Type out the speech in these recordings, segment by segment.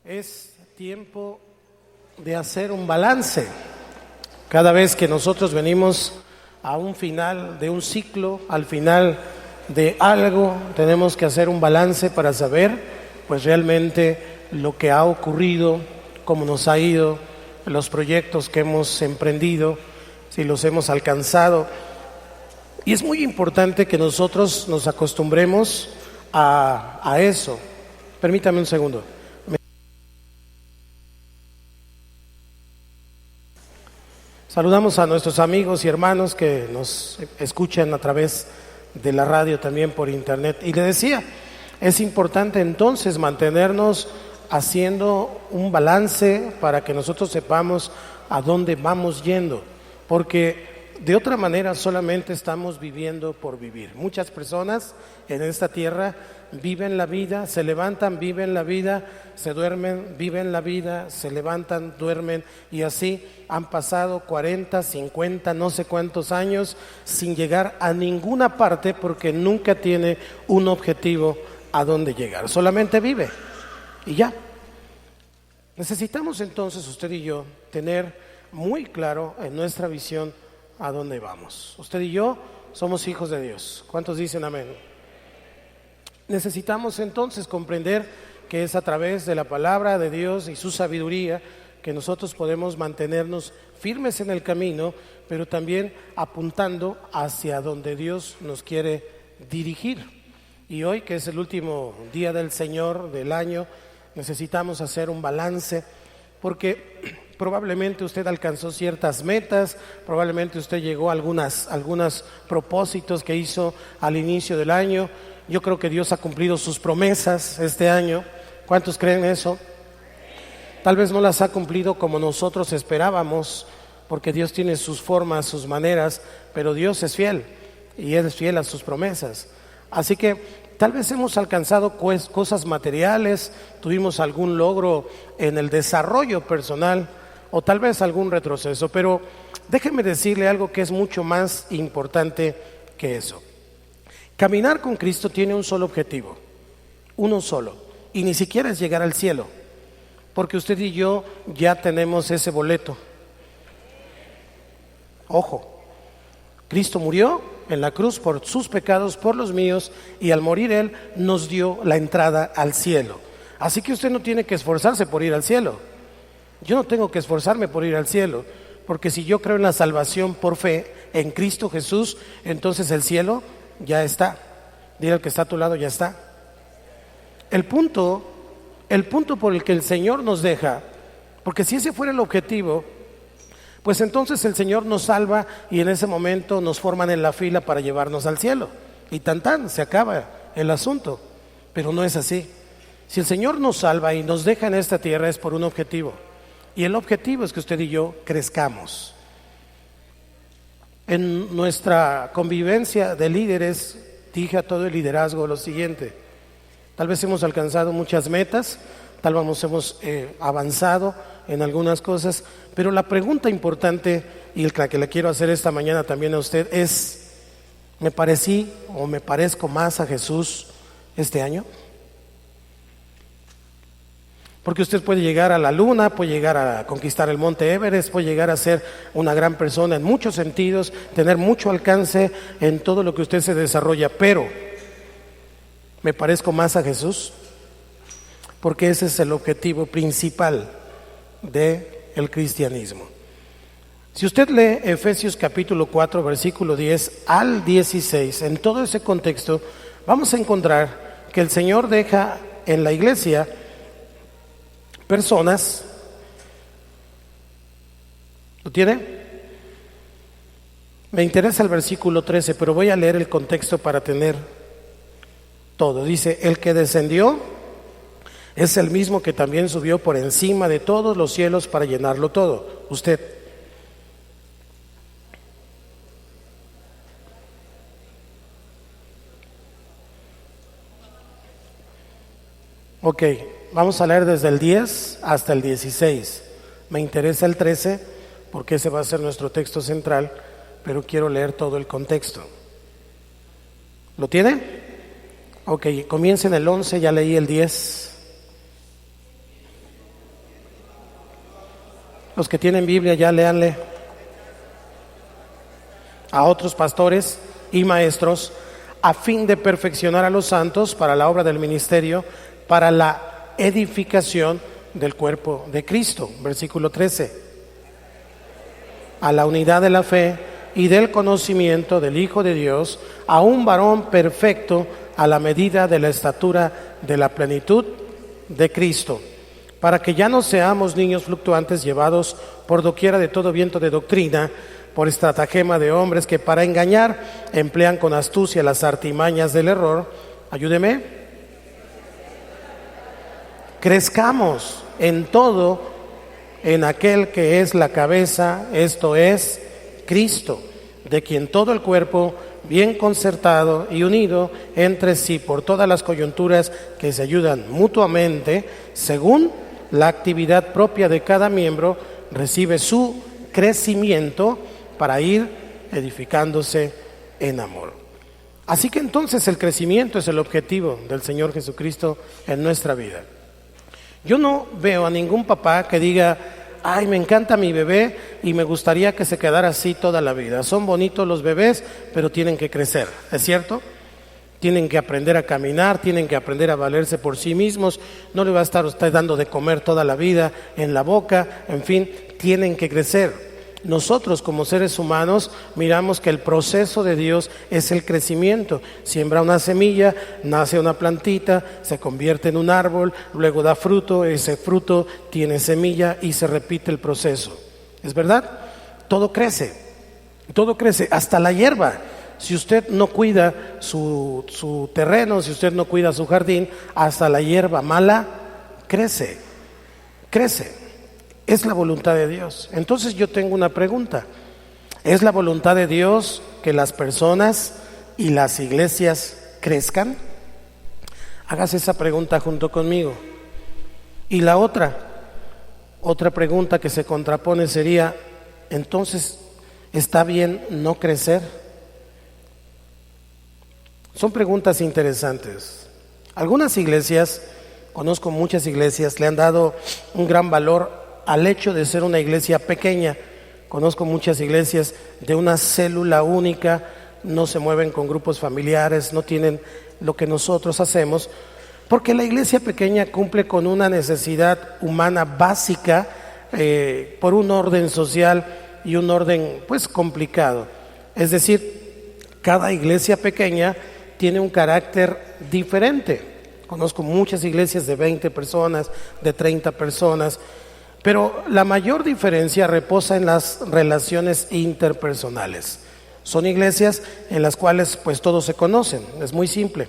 Es tiempo de hacer un balance. Cada vez que nosotros venimos a un final de un ciclo, al final de algo, tenemos que hacer un balance para saber, pues realmente lo que ha ocurrido, cómo nos ha ido, los proyectos que hemos emprendido, si los hemos alcanzado. Y es muy importante que nosotros nos acostumbremos a eso. Permítame un segundo. Saludamos a nuestros amigos y hermanos que nos escuchan a través de la radio, también por internet. Y le decía, es importante entonces mantenernos haciendo un balance para que nosotros sepamos a dónde vamos yendo, porque de otra manera solamente estamos viviendo por vivir. Muchas personas en esta tierra viven la vida, se levantan, viven la vida, se duermen, viven la vida, se levantan, duermen, y así han pasado 40, 50, no sé cuántos años sin llegar a ninguna parte, porque nunca tiene un objetivo a dónde llegar, solamente vive y ya. Necesitamos entonces, usted y yo, tener muy claro en nuestra visión a dónde vamos. Usted y yo somos hijos de Dios. ¿Cuántos dicen amén? Necesitamos entonces comprender que es a través de la palabra de Dios y su sabiduría que nosotros podemos mantenernos firmes en el camino, pero también apuntando hacia donde Dios nos quiere dirigir. Y hoy, que es el último día del Señor del año, necesitamos hacer un balance, porque probablemente usted alcanzó ciertas metas, probablemente usted llegó a algunos propósitos que hizo al inicio del año. Yo creo que Dios ha cumplido sus promesas este año. ¿Cuántos creen eso? Tal vez no las ha cumplido como nosotros esperábamos, porque Dios tiene sus formas, sus maneras, pero Dios es fiel y Él es fiel a sus promesas. Así que tal vez hemos alcanzado cosas materiales, tuvimos algún logro en el desarrollo personal o tal vez algún retroceso, pero déjeme decirle algo que es mucho más importante que eso. Caminar con Cristo tiene un solo objetivo, uno solo, y ni siquiera es llegar al cielo, porque usted y yo ya tenemos ese boleto. Ojo, Cristo murió en la cruz por sus pecados, por los míos, y al morir Él nos dio la entrada al cielo. Así que usted no tiene que esforzarse por ir al cielo. Yo no tengo que esforzarme por ir al cielo, porque si yo creo en la salvación por fe en Cristo Jesús, entonces el cielo ya está. Dile al que está a tu lado, ya está. El punto por el que el Señor nos deja, porque si ese fuera el objetivo, pues entonces el Señor nos salva y en ese momento nos forman en la fila para llevarnos al cielo. Y tan se acaba el asunto. Pero no es así. Si el Señor nos salva y nos deja en esta tierra es por un objetivo. Y el objetivo es que usted y yo crezcamos. En nuestra convivencia de líderes, dije a todo el liderazgo lo siguiente: tal vez hemos alcanzado muchas metas, tal vez hemos avanzado en algunas cosas, pero la pregunta importante y la que le quiero hacer esta mañana también a usted es: ¿me parecí o me parezco más a Jesús este año? Porque usted puede llegar a la luna, puede llegar a conquistar el monte Everest, puede llegar a ser una gran persona en muchos sentidos, tener mucho alcance en todo lo que usted se desarrolla, pero ¿me parezco más a Jesús? Porque ese es el objetivo principal del cristianismo. Si usted lee Efesios capítulo 4, versículo 10 al 16, en todo ese contexto vamos a encontrar que el Señor deja en la iglesia personas. ¿Lo tiene? Me interesa el versículo 13, pero voy a leer el contexto para tener todo. Dice: el que descendió es el mismo que también subió por encima de todos los cielos para llenarlo todo. Usted. Ok, vamos a leer desde el 10 hasta el 16. Me interesa el 13 porque ese va a ser nuestro texto central, pero quiero leer todo el contexto. ¿Lo tiene? Ok, comienza en el 11, ya leí el 10. Los que tienen Biblia ya léanle. A otros pastores y maestros, a fin de perfeccionar a los santos para la obra del ministerio, para la edificación del cuerpo de Cristo. Versículo 13. A la unidad de la fe y del conocimiento del Hijo de Dios, a un varón perfecto a la medida de la estatura de la plenitud de Cristo, para que ya no seamos niños fluctuantes llevados por doquiera de todo viento de doctrina, por estratagema de hombres que para engañar emplean con astucia las artimañas del error. Ayúdeme. Crezcamos en todo en aquel que es la cabeza, esto es Cristo, de quien todo el cuerpo, bien concertado y unido entre sí por todas las coyunturas que se ayudan mutuamente, según la actividad propia de cada miembro, recibe su crecimiento para ir edificándose en amor. Así que entonces el crecimiento es el objetivo del Señor Jesucristo en nuestra vida. Yo no veo a ningún papá que diga: ay, me encanta mi bebé y me gustaría que se quedara así toda la vida. Son bonitos los bebés, pero tienen que crecer, ¿es cierto? Tienen que aprender a caminar, tienen que aprender a valerse por sí mismos. No le va a estar usted dando de comer toda la vida en la boca, en fin, tienen que crecer. Nosotros como seres humanos miramos que el proceso de Dios es el crecimiento. Siembra una semilla, nace una plantita, se convierte en un árbol, luego da fruto, ese fruto tiene semilla y se repite el proceso. ¿Es verdad? Todo crece, hasta la hierba. Si usted no cuida su terreno, si usted no cuida su jardín, hasta la hierba mala crece. Es la voluntad de Dios. Entonces yo tengo una pregunta. ¿Es la voluntad de Dios que las personas y las iglesias crezcan? Hágase esa pregunta junto conmigo. Y la otra pregunta que se contrapone sería: entonces, ¿está bien no crecer? Son preguntas interesantes. Algunas iglesias, conozco muchas iglesias, le han dado un gran valor al hecho de ser una iglesia pequeña. Conozco muchas iglesias de una célula única, no se mueven con grupos familiares, no tienen lo que nosotros hacemos, porque la iglesia pequeña cumple con una necesidad humana básica, por un orden social y un orden pues complicado. Es decir, cada iglesia pequeña tiene un carácter diferente. Conozco muchas iglesias de 20 personas, de 30 personas, pero la mayor diferencia reposa en las relaciones interpersonales. Son iglesias en las cuales pues todos se conocen, es muy simple.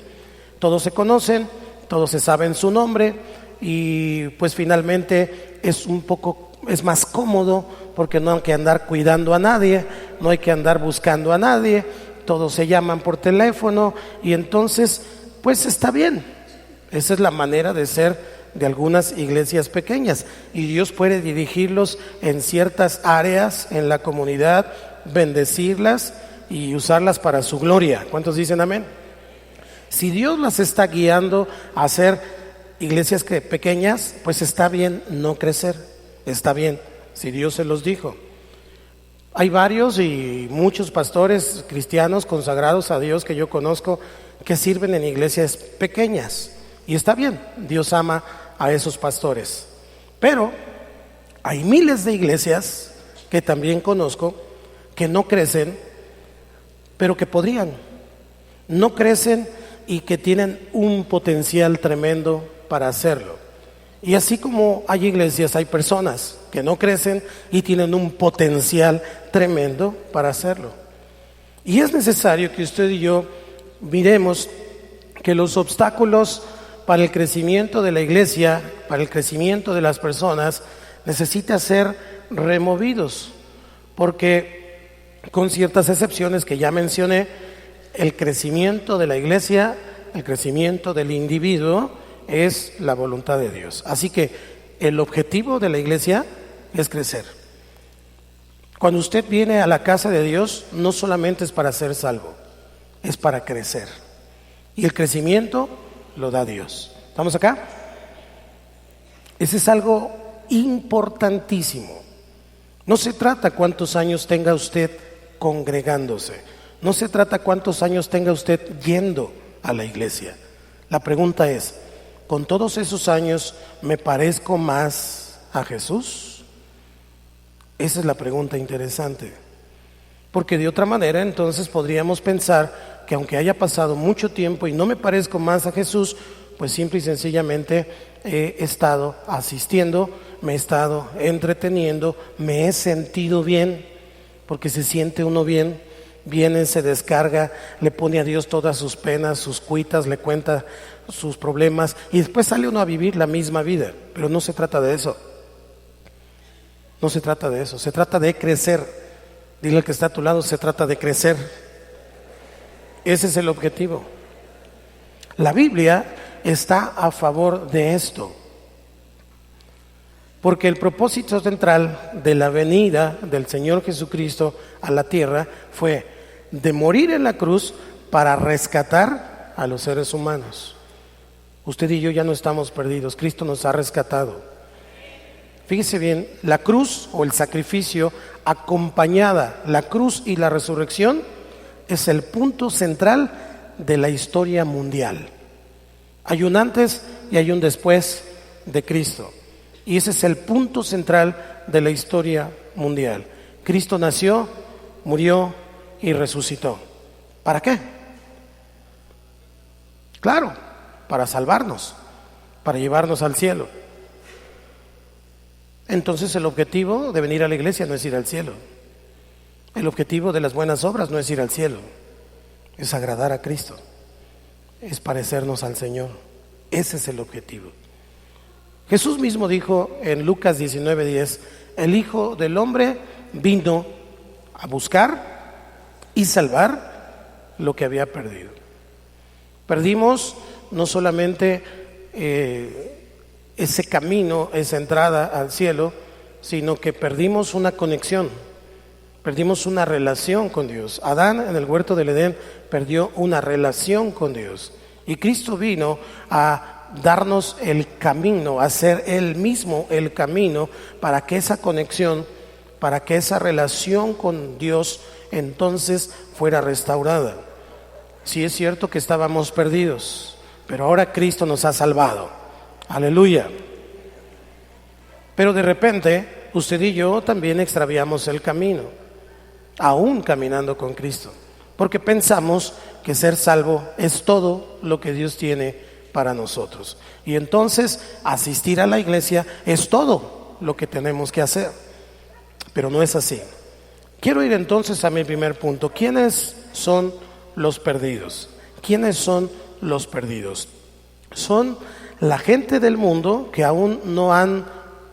Todos se conocen, todos se saben su nombre y pues finalmente es más cómodo porque no hay que andar cuidando a nadie, no hay que andar buscando a nadie, todos se llaman por teléfono y entonces pues está bien. Esa es la manera de ser de algunas iglesias pequeñas y Dios puede dirigirlos en ciertas áreas en la comunidad, bendecirlas y usarlas para su gloria. ¿Cuántos dicen amén? Si Dios las está guiando a ser iglesias pequeñas, pues está bien no crecer, está bien, si Dios se los dijo. Hay varios y muchos pastores cristianos consagrados a Dios que yo conozco que sirven en iglesias pequeñas y está bien, Dios ama a esos pastores. Pero hay miles de iglesias que también conozco que no crecen, pero que podrían. No crecen y que tienen un potencial tremendo para hacerlo. Y así como hay iglesias, hay personas que no crecen y tienen un potencial tremendo para hacerlo. Y es necesario que usted y yo miremos que los obstáculos para el crecimiento de la iglesia, para el crecimiento de las personas, necesitan ser removidos, porque con ciertas excepciones que ya mencioné, el crecimiento de la iglesia, el crecimiento del individuo es la voluntad de Dios. Así que el objetivo de la iglesia es crecer. Cuando usted viene a la casa de Dios, no solamente es para ser salvo, es para crecer. Y el crecimiento lo da Dios. ¿Estamos acá? Ese es algo importantísimo. No se trata cuántos años tenga usted congregándose. No se trata cuántos años tenga usted yendo a la iglesia. La pregunta es, ¿con todos esos años me parezco más a Jesús? Esa es la pregunta interesante. Porque de otra manera entonces podríamos pensar que aunque haya pasado mucho tiempo y no me parezco más a Jesús, pues simple y sencillamente he estado asistiendo, me he estado entreteniendo, me he sentido bien, porque se siente uno bien, viene, se descarga, le pone a Dios todas sus penas, sus cuitas, le cuenta sus problemas y después sale uno a vivir la misma vida. Pero no se trata de eso. No se trata de eso, se trata de crecer. Dile al que está a tu lado, se trata de crecer. Ese es el objetivo. La Biblia está a favor de esto, porque el propósito central de la venida del Señor Jesucristo a la tierra fue de morir en la cruz para rescatar a los seres humanos. Usted y yo ya no estamos perdidos, Cristo nos ha rescatado. Fíjese bien, la cruz o el sacrificio acompañada, la cruz y la resurrección es el punto central de la historia mundial. Hay un antes y hay un después de Cristo. Y ese es el punto central de la historia mundial. Cristo nació, murió y resucitó. ¿Para qué? Claro, para salvarnos, para llevarnos al cielo. Entonces el objetivo de venir a la iglesia no es ir al cielo. El objetivo de las buenas obras no es ir al cielo, es agradar a Cristo, es parecernos al Señor. Ese es el objetivo. Jesús mismo dijo en Lucas 19:10, el Hijo del Hombre vino a buscar y salvar lo que había perdido. Perdimos no solamente ese camino, esa entrada al cielo, sino que perdimos una conexión, perdimos una relación con Dios. Adán en el huerto del Edén perdió una relación con Dios y Cristo vino a darnos el camino, a ser Él mismo el camino para que esa conexión, para que esa relación con Dios entonces fuera restaurada. Sí es cierto que estábamos perdidos, pero ahora Cristo nos ha salvado. Aleluya. Pero de repente usted y yo también extraviamos el camino, aún caminando con Cristo, porque pensamos que ser salvo es todo lo que Dios tiene para nosotros. Y entonces asistir a la iglesia es todo lo que tenemos que hacer. Pero no es así. Quiero ir entonces a mi primer punto. ¿Quiénes son los perdidos? ¿Quiénes son los perdidos? Son la gente del mundo que aún no han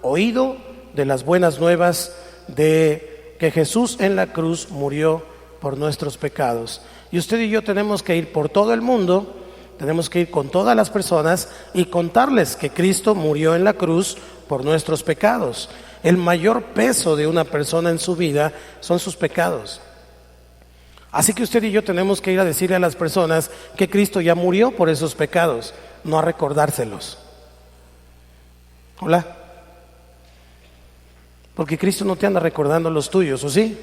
oído de las buenas nuevas de que Jesús en la cruz murió por nuestros pecados. Y usted y yo tenemos que ir por todo el mundo, tenemos que ir con todas las personas y contarles que Cristo murió en la cruz por nuestros pecados. El mayor peso de una persona en su vida son sus pecados. Así que usted y yo tenemos que ir a decirle a las personas que Cristo ya murió por esos pecados, no a recordárselos. Hola. Porque Cristo no te anda recordando los tuyos, ¿o sí?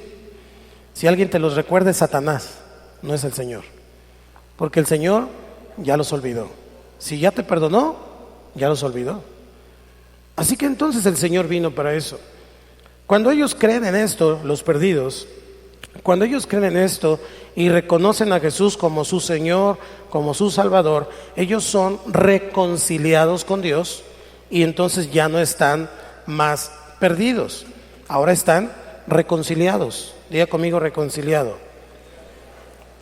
Si alguien te los recuerda es Satanás, no es el Señor. Porque el Señor ya los olvidó. Si ya te perdonó, ya los olvidó. Así que entonces el Señor vino para eso. Cuando ellos creen en esto, los perdidos, cuando ellos creen en esto y reconocen a Jesús como su Señor, como su Salvador, ellos son reconciliados con Dios y entonces ya no están más perdidos. Ahora están reconciliados. Diga conmigo, reconciliado.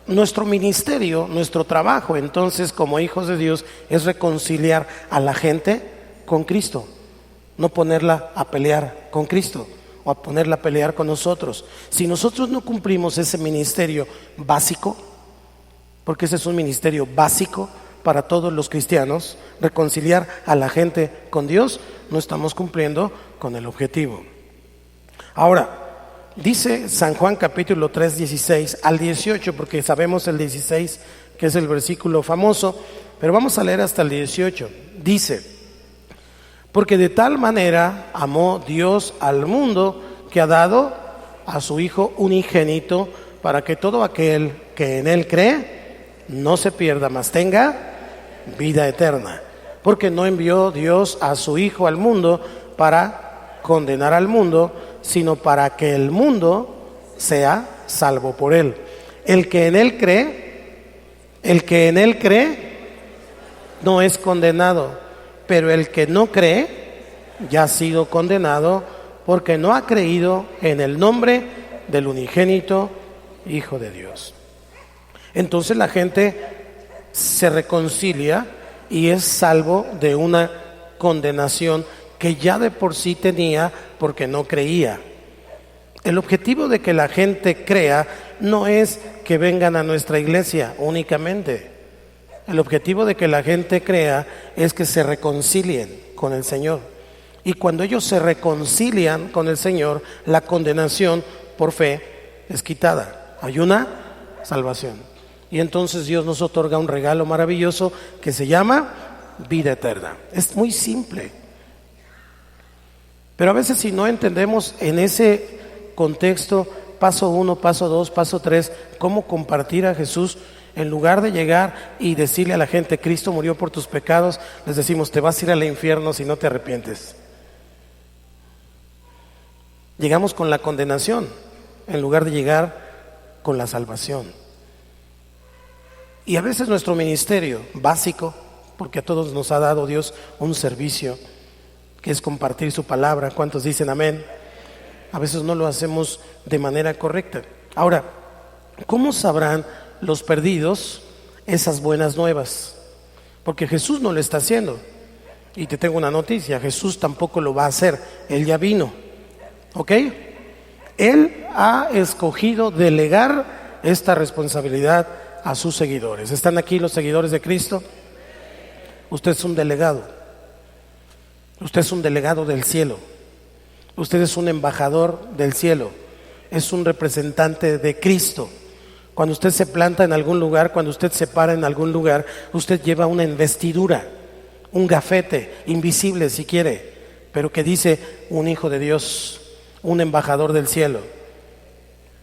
Nuestro ministerio, nuestro trabajo entonces como hijos de Dios es reconciliar a la gente con Cristo, no ponerla a pelear con Cristo o a ponerla a pelear con nosotros. Si nosotros no cumplimos ese ministerio básico, porque ese es un ministerio básico para todos los cristianos, reconciliar a la gente con Dios, no estamos cumpliendo con el objetivo. Ahora, dice San Juan capítulo 3, 16 al 18, porque sabemos el 16 que es el versículo famoso, pero vamos a leer hasta el 18. Dice: porque de tal manera amó Dios al mundo que ha dado a su Hijo unigénito para que todo aquel que en Él cree no se pierda, mas tenga vida eterna. Porque no envió Dios a su Hijo al mundo para condenar al mundo, sino para que el mundo sea salvo por Él. El que en Él cree, no es condenado, pero el que no cree ya ha sido condenado porque no ha creído en el nombre del unigénito Hijo de Dios. Entonces la gente se reconcilia y es salvo de una condenación que ya de por sí tenía porque no creía. El objetivo de que la gente crea no es que vengan a nuestra iglesia únicamente. El objetivo de que la gente crea es que se reconcilien con el Señor. Y cuando ellos se reconcilian con el Señor, la condenación por fe es quitada. Hay una salvación. Y entonces Dios nos otorga un regalo maravilloso que se llama vida eterna. Es muy simple. Pero a veces si no entendemos en ese contexto, paso 1, paso 2, paso 3, cómo compartir a Jesús, en lugar de llegar y decirle a la gente, Cristo murió por tus pecados, les decimos, te vas a ir al infierno si no te arrepientes. Llegamos con la condenación, en lugar de llegar con la salvación. Y a veces nuestro ministerio básico, porque a todos nos ha dado Dios un servicio, que es compartir su palabra. ¿Cuántos dicen amén? A veces no lo hacemos de manera correcta. Ahora, ¿cómo sabrán los perdidos esas buenas nuevas? Porque Jesús no lo está haciendo. Y te tengo una noticia, Jesús tampoco lo va a hacer. Él ya vino. ¿Ok? Él ha escogido delegar esta responsabilidad a sus seguidores. ¿Están aquí los seguidores de Cristo? Usted es un delegado. Usted es un delegado del cielo. Usted es un embajador del cielo. Es un representante de Cristo. Cuando usted se planta en algún lugar, cuando usted se para en algún lugar, usted lleva una investidura, un gafete, invisible si quiere, pero que dice un hijo de Dios, un embajador del cielo.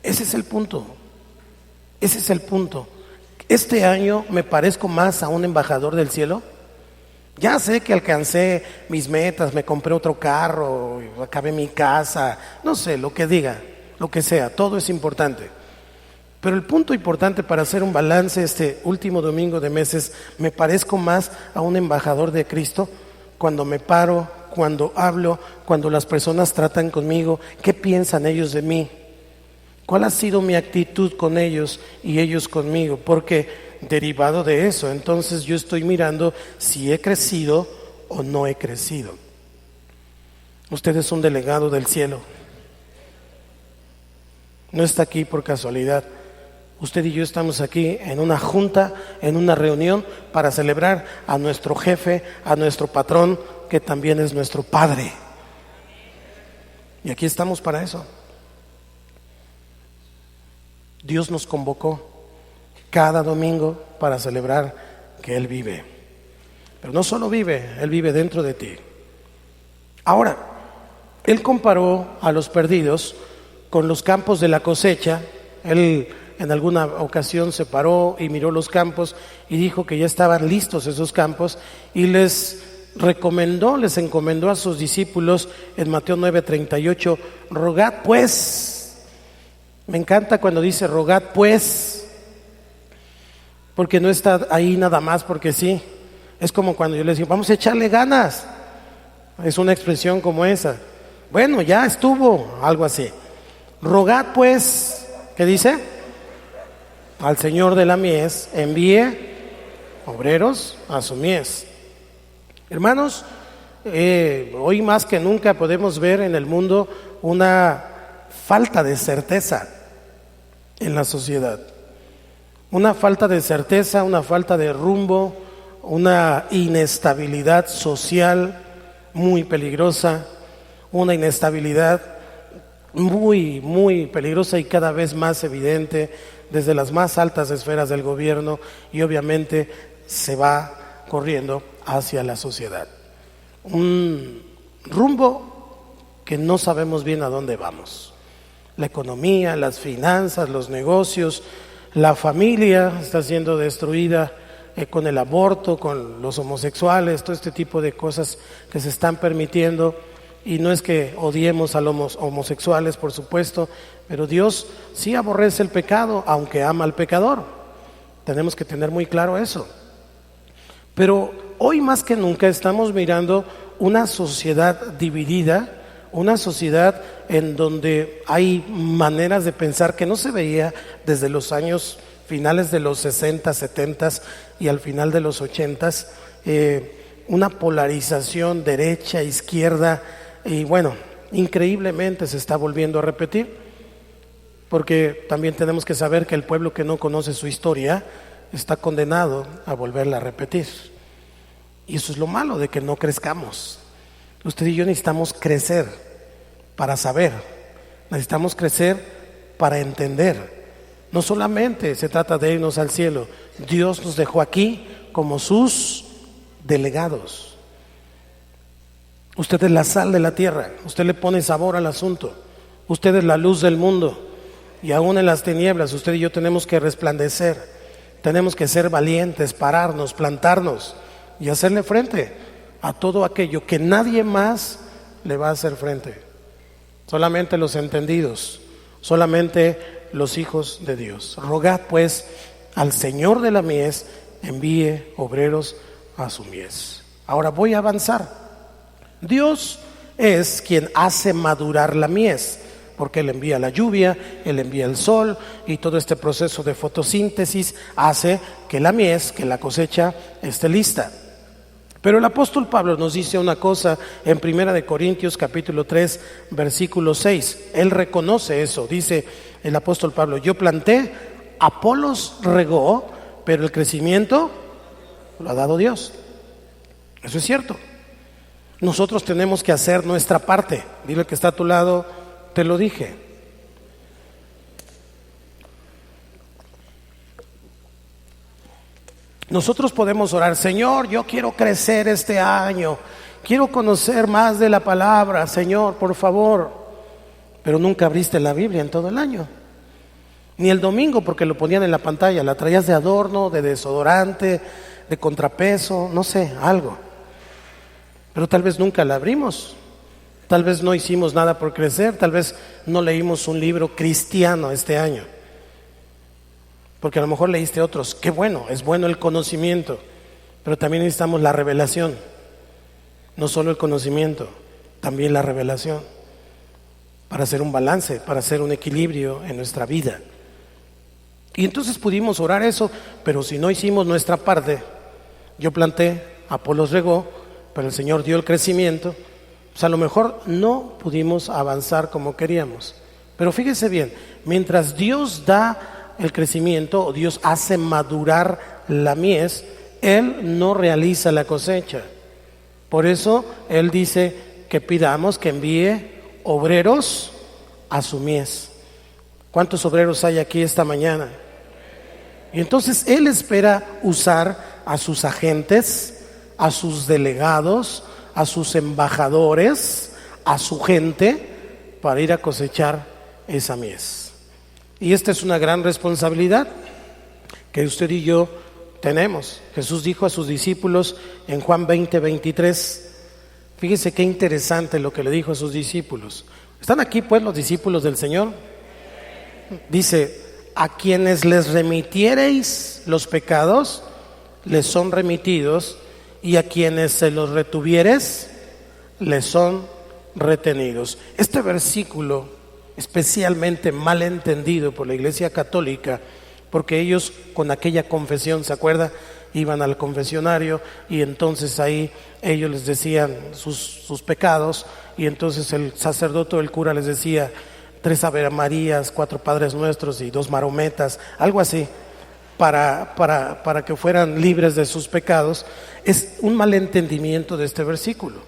Ese es el punto. Ese es el punto. Este año me parezco más a un embajador del cielo. Ya sé que alcancé mis metas, me compré otro carro, acabé mi casa, no sé, lo que diga, lo que sea, todo es importante. Pero el punto importante para hacer un balance este último domingo de meses, me parezco más a un embajador de Cristo cuando me paro, cuando hablo, cuando las personas tratan conmigo, ¿qué piensan ellos de mí? ¿Cuál ha sido mi actitud con ellos y ellos conmigo? Porque derivado de eso, entonces yo estoy mirando si he crecido o no he crecido. Usted es un delegado del cielo. No está aquí por casualidad. Usted y yo estamos aquí en una junta, en una reunión para celebrar a nuestro jefe, a nuestro patrón, que también es nuestro Padre. Y aquí estamos para eso. Dios nos convocó cada domingo para celebrar que Él vive. Pero no solo vive, Él vive dentro de ti. Ahora, Él comparó a los perdidos con los campos de la cosecha. Él en alguna ocasión se paró y miró los campos y dijo que ya estaban listos esos campos y les encomendó a sus discípulos en Mateo 9:38, rogad pues. Me encanta cuando dice rogad pues, porque no está ahí nada más porque sí. Es como cuando yo les digo, vamos a echarle ganas. Es una expresión como esa. Bueno, ya estuvo, algo así. Rogad pues, ¿qué dice? Al Señor de la mies, envíe obreros a su mies. Hermanos, hoy más que nunca podemos ver en el mundo una falta de certeza en la sociedad. Una falta de certeza, una falta de rumbo, una inestabilidad social muy peligrosa, una inestabilidad muy, muy peligrosa y cada vez más evidente desde las más altas esferas del gobierno y obviamente se va corriendo hacia la sociedad. Un rumbo que no sabemos bien a dónde vamos. La economía, las finanzas, los negocios, la familia está siendo destruida con el aborto, con los homosexuales, todo este tipo de cosas que se están permitiendo. Y no es que odiemos a los homosexuales, por supuesto, pero Dios sí aborrece el pecado, aunque ama al pecador. Tenemos que tener muy claro eso. Pero hoy más que nunca estamos mirando una sociedad dividida, una sociedad en donde hay maneras de pensar que no se veía desde los años finales de los 60, 70 y al final de los 80, una polarización derecha, izquierda, y bueno, increíblemente se está volviendo a repetir, porque también tenemos que saber que el pueblo que no conoce su historia está condenado a volverla a repetir. Y eso es lo malo de que no crezcamos. Usted y yo necesitamos crecer para saber, necesitamos crecer para entender. No solamente se trata de irnos al cielo, Dios nos dejó aquí como sus delegados. Usted es la sal de la tierra, usted le pone sabor al asunto, usted es la luz del mundo, y aún en las tinieblas usted y yo tenemos que resplandecer, tenemos que ser valientes, pararnos, plantarnos y hacerle frente a todo aquello que nadie más le va a hacer frente. Solamente los entendidos, solamente los hijos de Dios. Rogad pues al Señor de la mies, envíe obreros a su mies. Ahora voy a avanzar. Dios es quien hace madurar la mies, porque Él envía la lluvia, Él envía el sol, y todo este proceso de fotosíntesis hace que la mies, que la cosecha, esté lista. Pero el apóstol Pablo nos dice una cosa en 1 Corintios capítulo 3 versículo 6. Él reconoce eso, dice el apóstol Pablo: yo planté, Apolos regó, pero el crecimiento lo ha dado Dios. Eso es cierto. Nosotros tenemos que hacer nuestra parte. Dile al que está a tu lado: te lo dije. Nosotros podemos orar: Señor, yo quiero crecer este año, quiero conocer más de la palabra, Señor, por favor. Pero nunca abriste la Biblia en todo el año, ni el domingo, porque lo ponían en la pantalla, la traías de adorno, de desodorante, de contrapeso, no sé, algo. Pero tal vez nunca la abrimos, tal vez no hicimos nada por crecer, tal vez no leímos un libro cristiano este año. Porque a lo mejor leíste otros. Qué bueno, es bueno el conocimiento, pero también necesitamos la revelación. No solo el conocimiento, también la revelación, para hacer un balance, para hacer un equilibrio en nuestra vida. Y entonces pudimos orar eso, pero si no hicimos nuestra parte, yo planté, Apolos regó, pero el Señor dio el crecimiento, pues a lo mejor no pudimos avanzar como queríamos. Pero fíjese bien, mientras Dios da el crecimiento, o Dios hace madurar la mies, Él no realiza la cosecha. Por eso Él dice que pidamos que envíe obreros a su mies. ¿Cuántos obreros hay aquí esta mañana? Y entonces Él espera usar a sus agentes, a sus delegados, a sus embajadores, a su gente, para ir a cosechar esa mies. Y esta es una gran responsabilidad que usted y yo tenemos. Jesús dijo a sus discípulos en Juan 20:23, fíjese qué interesante lo que le dijo a sus discípulos. ¿Están aquí pues los discípulos del Señor? Dice: a quienes les remitiereis los pecados, les son remitidos, y a quienes se los retuvieres, les son retenidos. Este versículo especialmente mal entendido por la Iglesia Católica, porque ellos con aquella confesión, ¿se acuerda? Iban al confesionario y entonces ahí ellos les decían sus pecados, y entonces el sacerdote o el cura les decía 3 Ave Marías, 4 Padres Nuestros y 2 marometas, algo así, para que fueran libres de sus pecados. Es un malentendimiento de este versículo,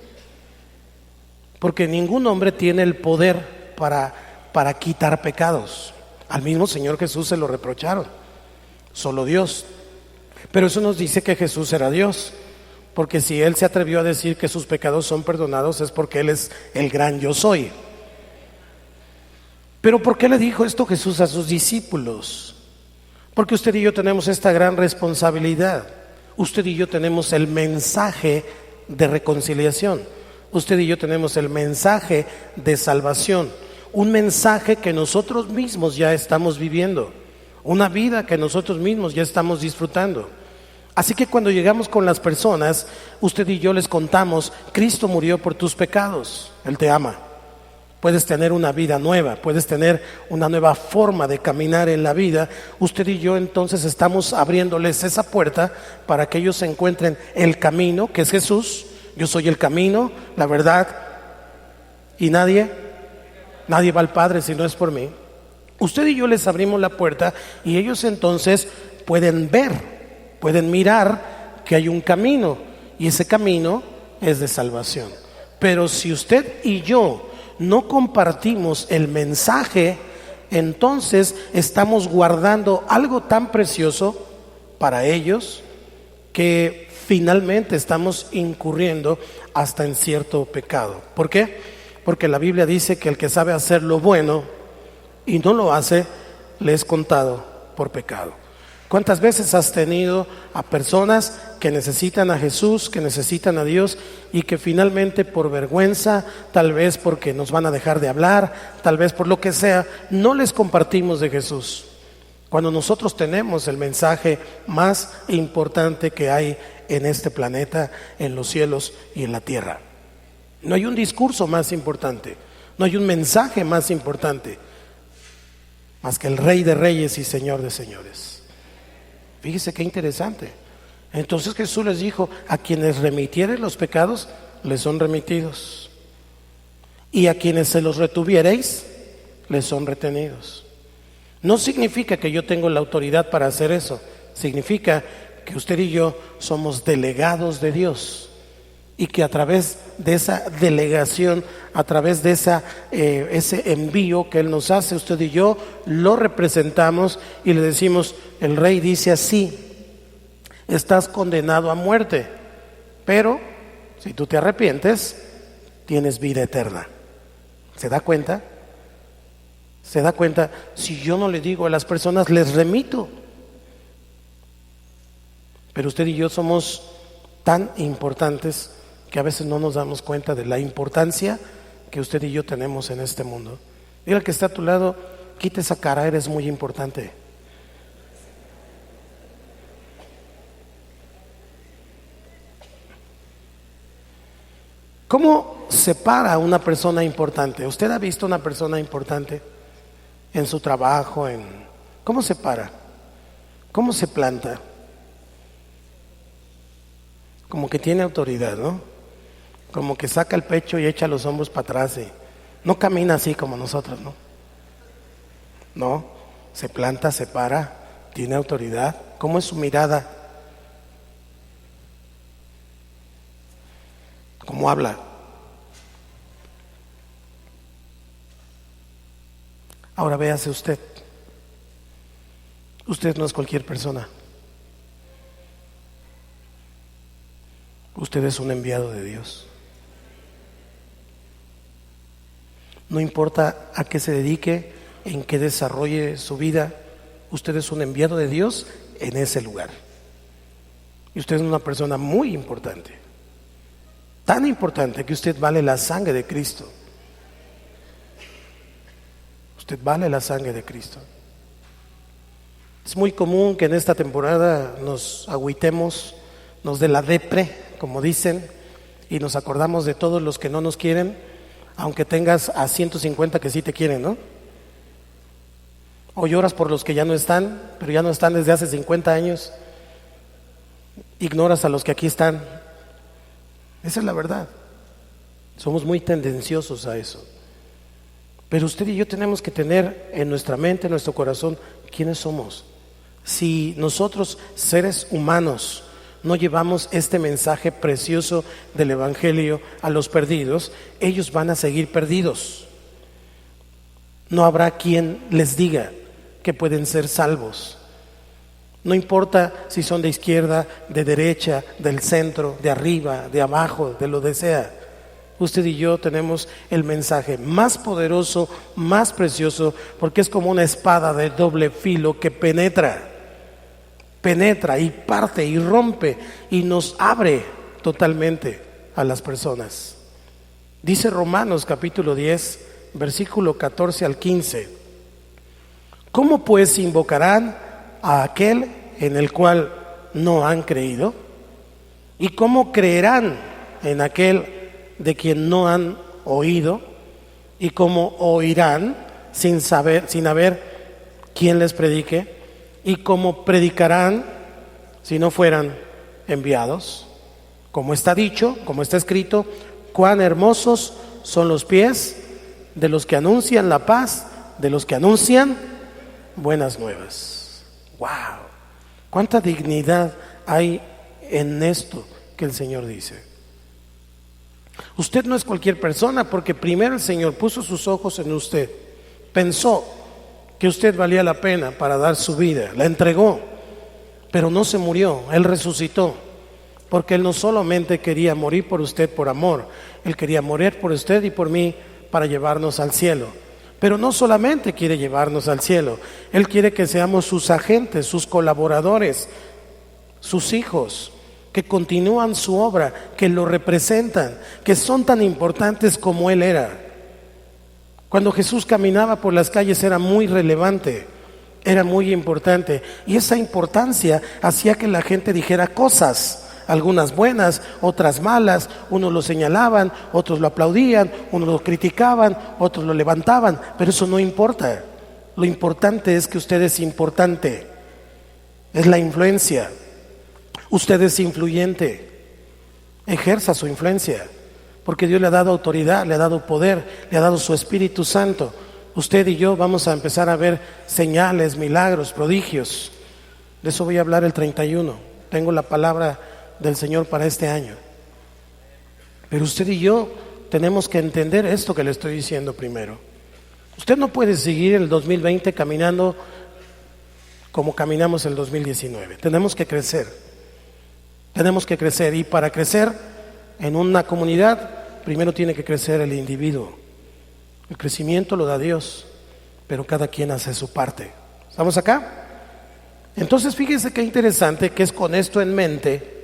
porque ningún hombre tiene el poder para quitar pecados. Al mismo Señor Jesús se lo reprocharon, solo Dios. Pero eso nos dice que Jesús era Dios, porque si Él se atrevió a decir que sus pecados son perdonados es porque Él es el gran yo soy. Pero ¿por qué le dijo esto Jesús a sus discípulos? Porque usted y yo tenemos esta gran responsabilidad. Usted y yo tenemos el mensaje de reconciliación. Usted y yo tenemos el mensaje de salvación. Un mensaje que nosotros mismos ya estamos viviendo. Una vida que nosotros mismos ya estamos disfrutando. Así que cuando llegamos con las personas, usted y yo les contamos: Cristo murió por tus pecados, Él te ama. Puedes tener una vida nueva, puedes tener una nueva forma de caminar en la vida. Usted y yo entonces estamos abriéndoles esa puerta para que ellos encuentren el camino, que es Jesús. Yo soy el camino, la verdad, y nadie va al Padre si no es por mí. Usted y yo les abrimos la puerta y ellos entonces pueden ver, pueden mirar que hay un camino, y ese camino es de salvación. Pero si usted y yo no compartimos el mensaje, entonces estamos guardando algo tan precioso para ellos que finalmente estamos incurriendo hasta en cierto pecado. ¿Por qué? Porque la Biblia dice que el que sabe hacer lo bueno y no lo hace, le es contado por pecado. ¿Cuántas veces has tenido a personas que necesitan a Jesús, que necesitan a Dios, y que finalmente por vergüenza, tal vez porque nos van a dejar de hablar, tal vez por lo que sea, no les compartimos de Jesús? Cuando nosotros tenemos el mensaje más importante que hay en este planeta, en los cielos y en la tierra. No hay un discurso más importante, no hay un mensaje más importante, más que el Rey de Reyes y Señor de Señores. Fíjese qué interesante. Entonces Jesús les dijo: a quienes remitieren los pecados, les son remitidos, y a quienes se los retuviereis, les son retenidos. No significa que yo tengo la autoridad para hacer eso. Significa que usted y yo somos delegados de Dios, y que a través de esa delegación, a través de ese envío que Él nos hace, usted y yo lo representamos y le decimos: el Rey dice así, estás condenado a muerte, pero si tú te arrepientes, tienes vida eterna. ¿Se da cuenta? ¿Se da cuenta? Si yo no le digo a las personas, les remito. Pero usted y yo somos tan importantes que a veces no nos damos cuenta de la importancia que usted y yo tenemos en este mundo. Dile al que está a tu lado: quite esa cara, eres muy importante. ¿Cómo se para a una persona importante? ¿Usted ha visto una persona importante en su trabajo? ¿Cómo se para? ¿Cómo se planta? Como que tiene autoridad, ¿no? Como que saca el pecho y echa los hombros para atrás y no camina así como nosotros, ¿no? No, se planta, se para, tiene autoridad. ¿Cómo es su mirada? ¿Cómo habla? Ahora véase usted. Usted no es cualquier persona. Usted es un enviado de Dios. No importa a qué se dedique, en qué desarrolle su vida, usted es un enviado de Dios en ese lugar. Y usted es una persona muy importante. Tan importante que usted vale la sangre de Cristo. Usted vale la sangre de Cristo. Es muy común que en esta temporada nos agüitemos, nos dé la depre, como dicen, y nos acordamos de todos los que no nos quieren, aunque tengas a 150 que sí te quieren, ¿no? O lloras por los que ya no están, pero ya no están desde hace 50 años. Ignoras a los que aquí están. Esa es la verdad. Somos muy tendenciosos a eso. Pero usted y yo tenemos que tener en nuestra mente, en nuestro corazón, ¿quiénes somos? Si nosotros, seres humanos, no llevamos este mensaje precioso del Evangelio a los perdidos, ellos van a seguir perdidos. No habrá quien les diga que pueden ser salvos. No importa si son de izquierda, de derecha, del centro, de arriba, de abajo, de lo que sea. Usted y yo tenemos el mensaje más poderoso, más precioso, porque es como una espada de doble filo que penetra y parte y rompe y nos abre totalmente a las personas. Dice Romanos capítulo 10, versículo 14 al 15. ¿Cómo pues invocarán a aquel en el cual no han creído? ¿Y cómo creerán en aquel de quien no han oído? ¿Y cómo oirán sin haber quien les predique? ¿Y cómo predicarán si no fueran enviados? Como está dicho, como está escrito, cuán hermosos son los pies de los que anuncian la paz, de los que anuncian buenas nuevas. ¡Wow! ¿Cuánta dignidad hay en esto que el Señor dice? Usted no es cualquier persona, porque primero el Señor puso sus ojos en usted, pensó que usted valía la pena para dar su vida, la entregó, pero no se murió, Él resucitó, porque Él no solamente quería morir por usted por amor, Él quería morir por usted y por mí para llevarnos al cielo. Pero no solamente quiere llevarnos al cielo, Él quiere que seamos sus agentes, sus colaboradores, sus hijos, que continúan su obra, que lo representan, que son tan importantes como Él era. Cuando Jesús caminaba por las calles era muy relevante, era muy importante, y esa importancia hacía que la gente dijera cosas, algunas buenas, otras malas. Unos lo señalaban, otros lo aplaudían, unos lo criticaban, otros lo levantaban, pero eso no importa. Lo importante es que usted es importante, es la influencia. Usted es influyente, ejerza su influencia, porque Dios le ha dado autoridad, le ha dado poder, le ha dado su Espíritu Santo. Usted y yo vamos a empezar a ver señales, milagros, prodigios. De eso voy a hablar el 31. Tengo la palabra del Señor para este año. Pero usted y yo tenemos que entender esto que le estoy diciendo primero. Usted no puede seguir el 2020 caminando como caminamos el 2019. Tenemos que crecer. Tenemos que crecer, y para crecer en una comunidad, primero tiene que crecer el individuo. El crecimiento lo da Dios, pero cada quien hace su parte. ¿Estamos acá? Entonces fíjense qué interesante que es con esto en mente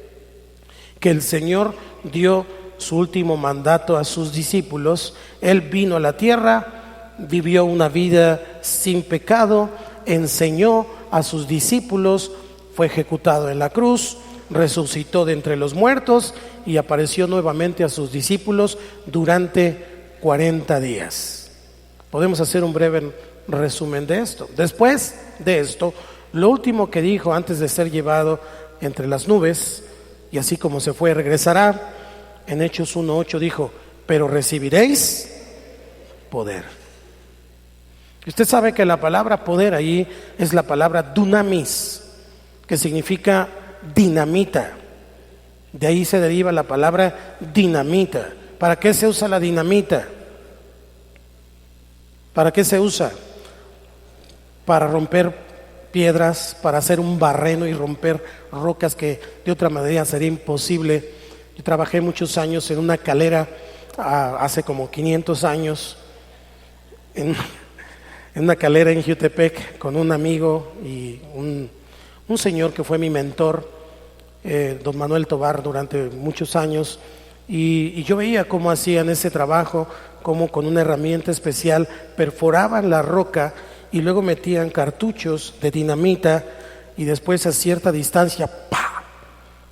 que el Señor dio su último mandato a sus discípulos. Él vino a la tierra, vivió una vida sin pecado, enseñó a sus discípulos, fue ejecutado en la cruz, resucitó de entre los muertos y apareció nuevamente a sus discípulos durante 40 días. Podemos hacer un breve resumen de esto. Después de esto, lo último que dijo antes de ser llevado entre las nubes, y así como se fue, regresará. En Hechos 1:8 dijo: pero recibiréis poder. Usted sabe que la palabra poder ahí es la palabra dunamis, que significa dinamita. De ahí se deriva la palabra dinamita. ¿Para qué se usa la dinamita? ¿Para qué se usa? Para romper piedras, para hacer un barreno y romper rocas que de otra manera sería imposible. Yo trabajé muchos años en una calera, hace como 500 años, en una calera en Jutepec, con un amigo y un señor que fue mi mentor, don Manuel Tobar, durante muchos años, y yo veía cómo hacían ese trabajo, cómo con una herramienta especial perforaban la roca y luego metían cartuchos de dinamita, y después a cierta distancia ¡pah!,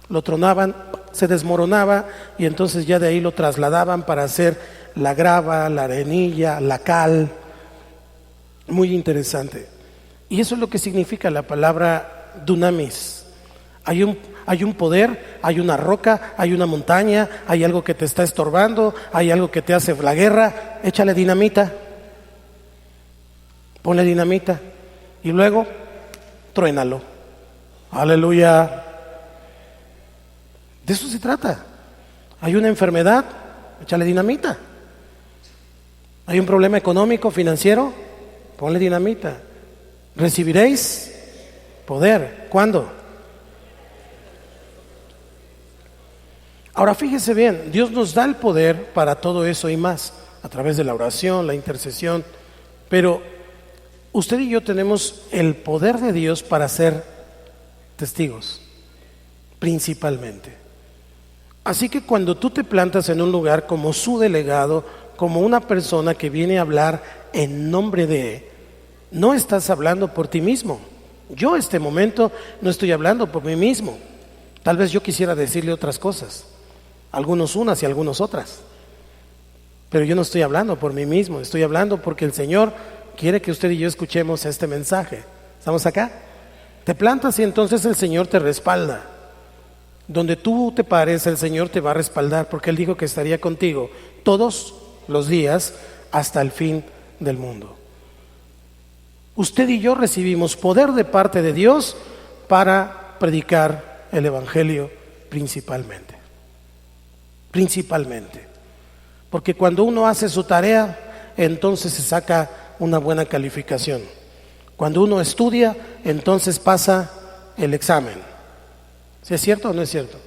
lo tronaban, se desmoronaba, y entonces ya de ahí lo trasladaban para hacer la grava, la arenilla, la cal. Muy interesante. Y eso es lo que significa la palabra dunamis. Hay un poder, hay una roca, hay una montaña, hay algo que te está estorbando, hay algo que te hace la guerra. Échale dinamita, ponle dinamita y luego truénalo. Aleluya. De eso se trata. Hay una enfermedad, échale dinamita. Hay un problema económico, financiero, ponle dinamita. Recibiréis Poder. ¿Cuándo? Ahora fíjese bien, Dios nos da el poder para todo eso y más, a través de la oración, la intercesión, pero usted y yo tenemos el poder de Dios para ser testigos, principalmente. Así que cuando tú te plantas en un lugar como su delegado, como una persona que viene a hablar en nombre de, no estás hablando por ti mismo. Yo este momento no estoy hablando por mí mismo. Tal vez yo quisiera decirle otras cosas, algunos unas y algunos otras, pero yo no estoy hablando por mí mismo, estoy hablando porque el Señor quiere que usted y yo escuchemos este mensaje. ¿Estamos acá? Te plantas y entonces el Señor te respalda. Donde tú te pares, el Señor te va a respaldar, porque Él dijo que estaría contigo todos los días hasta el fin del mundo. Usted y yo recibimos poder de parte de Dios para predicar el Evangelio principalmente. Principalmente. Porque cuando uno hace su tarea, entonces se saca una buena calificación. Cuando uno estudia, entonces pasa el examen. ¿Sí es cierto o no es cierto?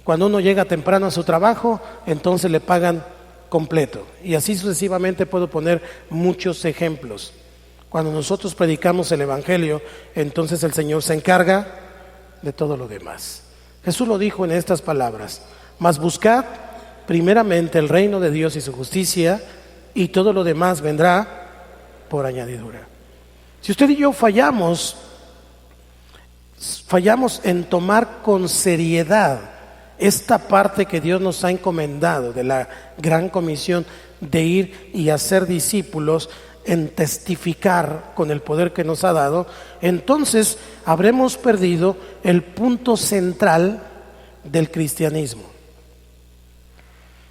Cuando uno llega temprano a su trabajo, entonces le pagan completo. Y así sucesivamente puedo poner muchos ejemplos. Cuando nosotros predicamos el Evangelio, entonces el Señor se encarga de todo lo demás. Jesús lo dijo en estas palabras: mas buscad primeramente el reino de Dios y su justicia, y todo lo demás vendrá por añadidura. Si usted y yo fallamos en tomar con seriedad esta parte que Dios nos ha encomendado de la gran comisión de ir y hacer discípulos, en testificar con el poder que nos ha dado, entonces habremos perdido el punto central del cristianismo.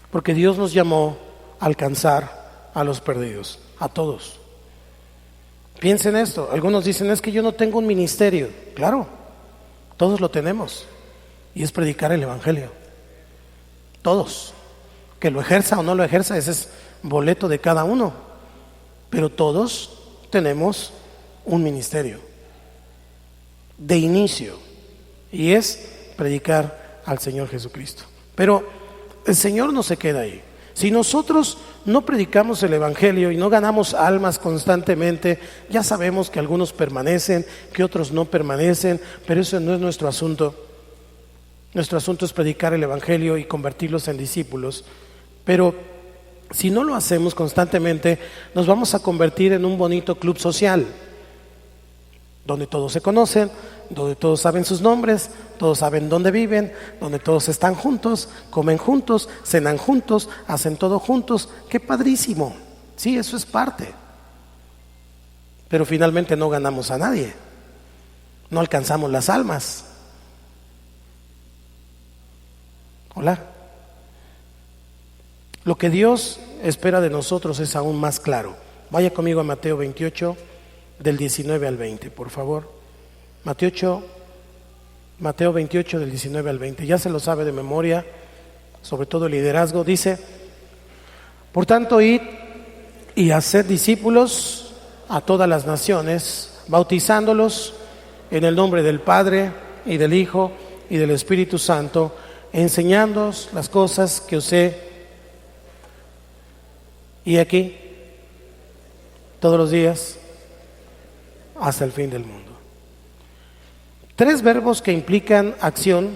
Porque Dios nos llamó a alcanzar a los perdidos, a todos. Piensen esto, algunos dicen: es que yo no tengo un ministerio. Claro, todos lo tenemos, y es predicar el Evangelio. Todos, que lo ejerza o no lo ejerza, ese es boleto de cada uno. Pero todos tenemos un ministerio de inicio, y es predicar al Señor Jesucristo. Pero el Señor no se queda ahí. Si nosotros no predicamos el Evangelio y no ganamos almas constantemente, ya sabemos que algunos permanecen, que otros no permanecen, pero eso no es nuestro asunto. Nuestro asunto es predicar el Evangelio y convertirlos en discípulos. Pero si no lo hacemos constantemente, nos vamos a convertir en un bonito club social, donde todos se conocen, donde todos saben sus nombres, todos saben dónde viven, donde todos están juntos, comen juntos, cenan juntos, hacen todo juntos. ¡Qué padrísimo! Sí, eso es parte. Pero finalmente no ganamos a nadie, no alcanzamos las almas. Hola. Lo que Dios espera de nosotros es aún más claro. Vaya conmigo a Mateo 28, del 19 al 20, por favor. Mateo 28, del 19 al 20. Ya se lo sabe de memoria, sobre todo el liderazgo. Dice: por tanto, id y haced discípulos a todas las naciones, bautizándolos en el nombre del Padre y del Hijo y del Espíritu Santo, enseñándoos las cosas que os he. Y aquí, todos los días, hasta el fin del mundo. 3 verbos que implican acción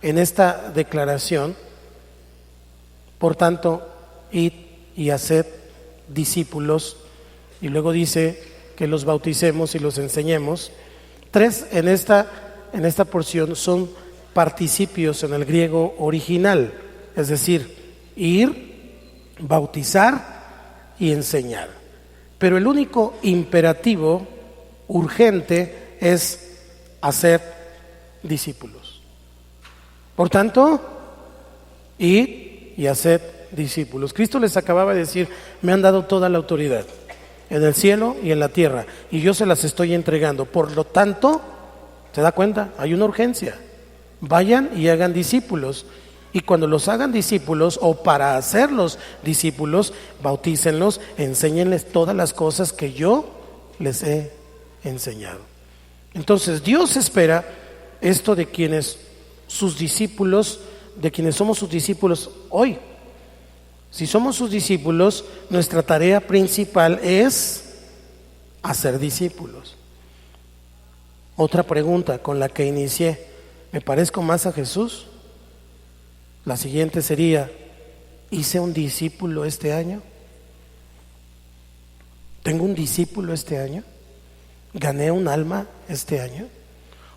en esta declaración. Por tanto, id y haced discípulos. Y luego dice que los bauticemos y los enseñemos. 3 en esta porción son participios en el griego original, es decir, ir, bautizar y enseñar. Pero el único imperativo urgente es hacer discípulos. Por tanto, id y haced discípulos. Cristo les acababa de decir: me han dado toda la autoridad en el cielo y en la tierra, y yo se las estoy entregando. Por lo tanto, ¿se da cuenta? Hay una urgencia. Vayan y hagan discípulos. Y cuando los hagan discípulos, o para hacerlos discípulos, bautícenlos, enséñenles todas las cosas que yo les he enseñado. Entonces Dios espera esto de quienes sus discípulos, de quienes somos sus discípulos hoy. Si somos sus discípulos, nuestra tarea principal es hacer discípulos. Otra pregunta con la que inicié: ¿me parezco más a Jesús? La siguiente sería: ¿hice un discípulo este año? ¿Tengo un discípulo este año? ¿Gané un alma este año?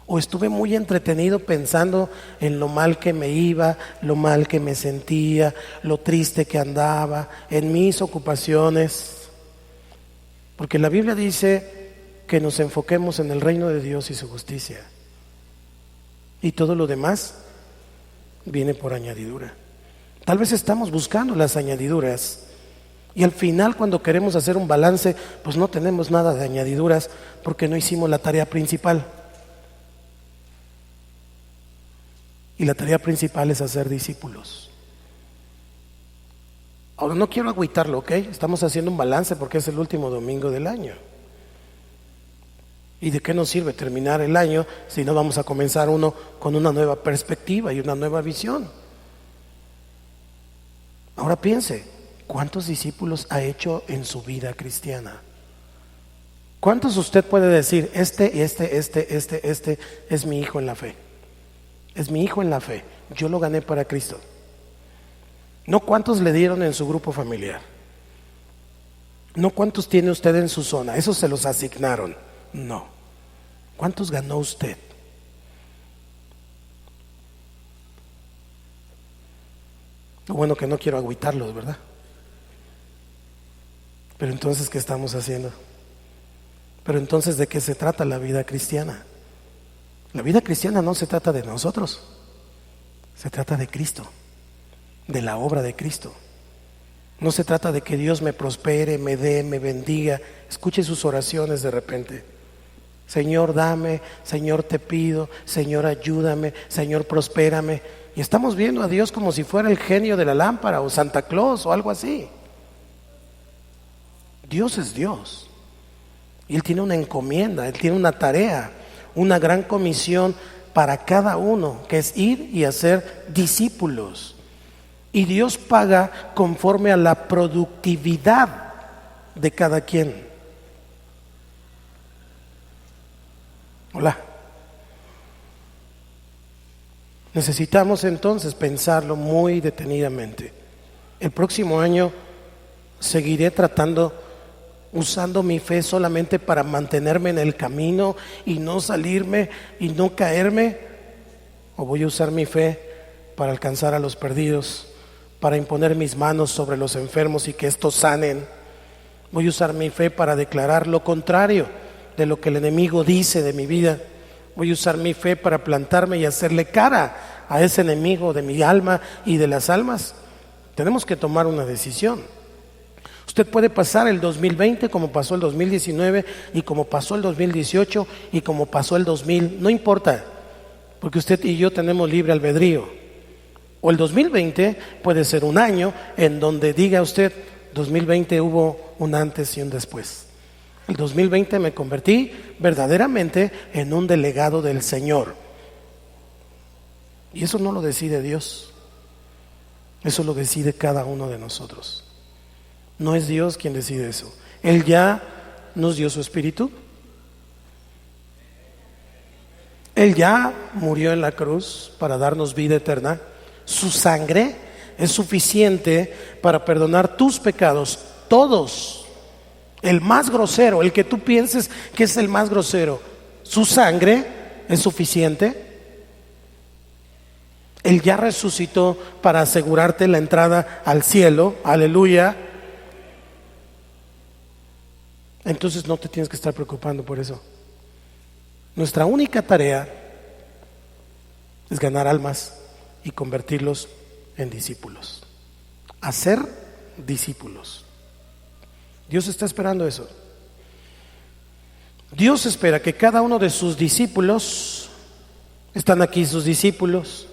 ¿O estuve muy entretenido pensando en lo mal que me iba, lo mal que me sentía, lo triste que andaba, en mis ocupaciones? Porque la Biblia dice que nos enfoquemos en el reino de Dios y su justicia, y todo lo demás viene por añadidura. Tal vez estamos buscando las añadiduras, y al final, cuando queremos hacer un balance, pues no tenemos nada de añadiduras porque no hicimos la tarea principal. Y la tarea principal es hacer discípulos. Ahora, no quiero agüitarlo, ¿ok? Estamos haciendo un balance porque es el último domingo del año. ¿Y de qué nos sirve terminar el año si no vamos a comenzar uno con una nueva perspectiva y una nueva visión? Ahora piense, ¿cuántos discípulos ha hecho en su vida cristiana? ¿Cuántos usted puede decir, este es mi hijo en la fe? Es mi hijo en la fe, yo lo gané para Cristo. No cuántos le dieron en su grupo familiar, no cuántos tiene usted en su zona, esos se los asignaron, no. ¿Cuántos ganó usted? Lo bueno que no quiero agüitarlos, ¿verdad? Pero entonces, ¿qué estamos haciendo? Pero entonces, ¿de qué se trata la vida cristiana? La vida cristiana no se trata de nosotros, se trata de Cristo, de la obra de Cristo. No se trata de que Dios me prospere, me dé, me bendiga. Escuche sus oraciones de repente: Señor, dame, Señor, te pido, Señor, ayúdame, Señor, prospérame. Y estamos viendo a Dios como si fuera el genio de la lámpara o Santa Claus o algo así. Dios es Dios, y Él tiene una encomienda, Él tiene una tarea, una gran comisión para cada uno, que es ir y hacer discípulos. Y Dios paga conforme a la productividad de cada quien. Hola. Necesitamos entonces pensarlo muy detenidamente. El próximo año seguiré usando mi fe solamente para mantenerme en el camino y no salirme y no caerme, o voy a usar mi fe para alcanzar a los perdidos, para imponer mis manos sobre los enfermos y que estos sanen. Voy a usar mi fe para declarar lo contrario de lo que el enemigo dice de mi vida. Voy a usar mi fe para plantarme y hacerle cara a ese enemigo de mi alma y de las almas. Tenemos que tomar una decisión. Usted puede pasar el 2020 como pasó el 2019 y como pasó el 2018 y como pasó el 2000, no importa, porque usted y yo tenemos libre albedrío. O el 2020 puede ser un año en donde diga usted, 2020 hubo un antes y un después. El 2020 me convertí verdaderamente en un delegado del Señor. Y eso no lo decide Dios, eso lo decide cada uno de nosotros. No es Dios quien decide eso. Él ya nos dio su espíritu. Él ya murió en la cruz para darnos vida eterna. Su sangre es suficiente para perdonar tus pecados, todos. El más grosero, el que tú pienses que es el más grosero, su sangre es suficiente. Él ya resucitó para asegurarte la entrada al cielo. Aleluya. Entonces no te tienes que estar preocupando por eso. Nuestra única tarea es ganar almas y convertirlos en discípulos. Hacer discípulos. Dios está esperando eso. Dios espera que cada uno de sus discípulos, están aquí sus discípulos,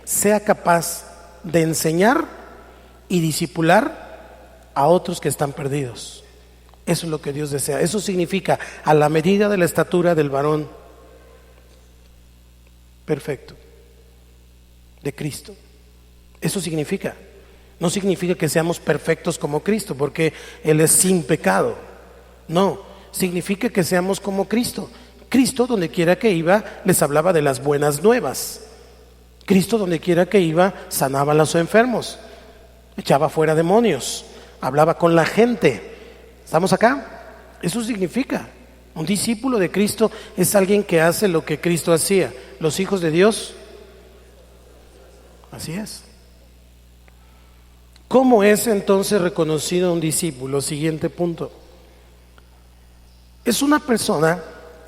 sea capaz de enseñar y discipular a otros que están perdidos. Eso es lo que Dios desea. Eso significa a la medida de la estatura del varón perfecto, de Cristo. Eso significa. No significa que seamos perfectos como Cristo, porque Él es sin pecado. No, significa que seamos como Cristo. Cristo, donde quiera que iba, les hablaba de las buenas nuevas. Cristo, donde quiera que iba, sanaba a los enfermos, echaba fuera demonios, hablaba con la gente. ¿Estamos acá? Eso significa. Un discípulo de Cristo es alguien que hace lo que Cristo hacía. Los hijos de Dios, así es. ¿Cómo es entonces reconocido un discípulo? Siguiente punto. Es una persona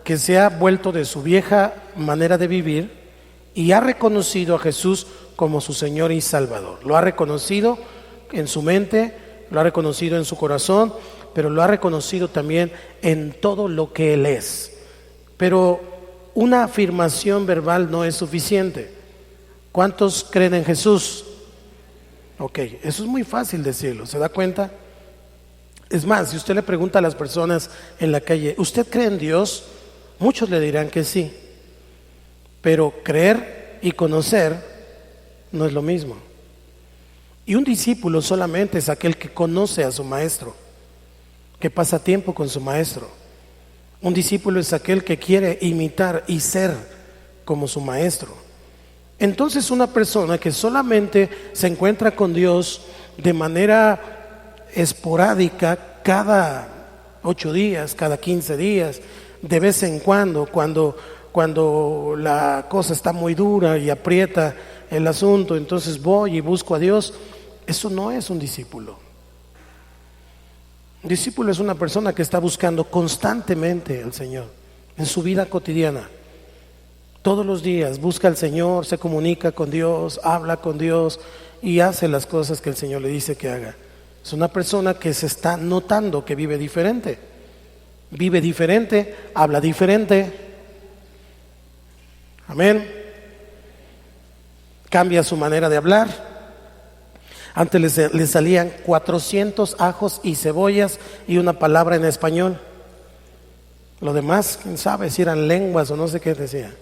que se ha vuelto de su vieja manera de vivir y ha reconocido a Jesús como su Señor y Salvador. Lo ha reconocido en su mente, lo ha reconocido en su corazón, pero lo ha reconocido también en todo lo que Él es. Pero una afirmación verbal no es suficiente. ¿Cuántos creen en Jesús? Ok, eso es muy fácil decirlo, ¿se da cuenta? Es más, si usted le pregunta a las personas en la calle, ¿usted cree en Dios? Muchos le dirán que sí, pero creer y conocer no es lo mismo. Y un discípulo solamente es aquel que conoce a su maestro, que pasa tiempo con su maestro. Un discípulo es aquel que quiere imitar y ser como su maestro. Entonces una persona que solamente se encuentra con Dios de manera esporádica, cada 8 días, cada 15 días, de vez en cuando la cosa está muy dura y aprieta el asunto, entonces voy y busco a Dios, eso no es un discípulo. Un discípulo es una persona que está buscando constantemente al Señor en su vida cotidiana. Todos los días busca al Señor, se comunica con Dios, habla con Dios y hace las cosas que el Señor le dice que haga. Es una persona que se está notando que vive diferente, habla diferente. Amén. Cambia su manera de hablar. Antes le salían 400 ajos y cebollas y una palabra en español. Lo demás, quién sabe si eran lenguas o no sé qué decía.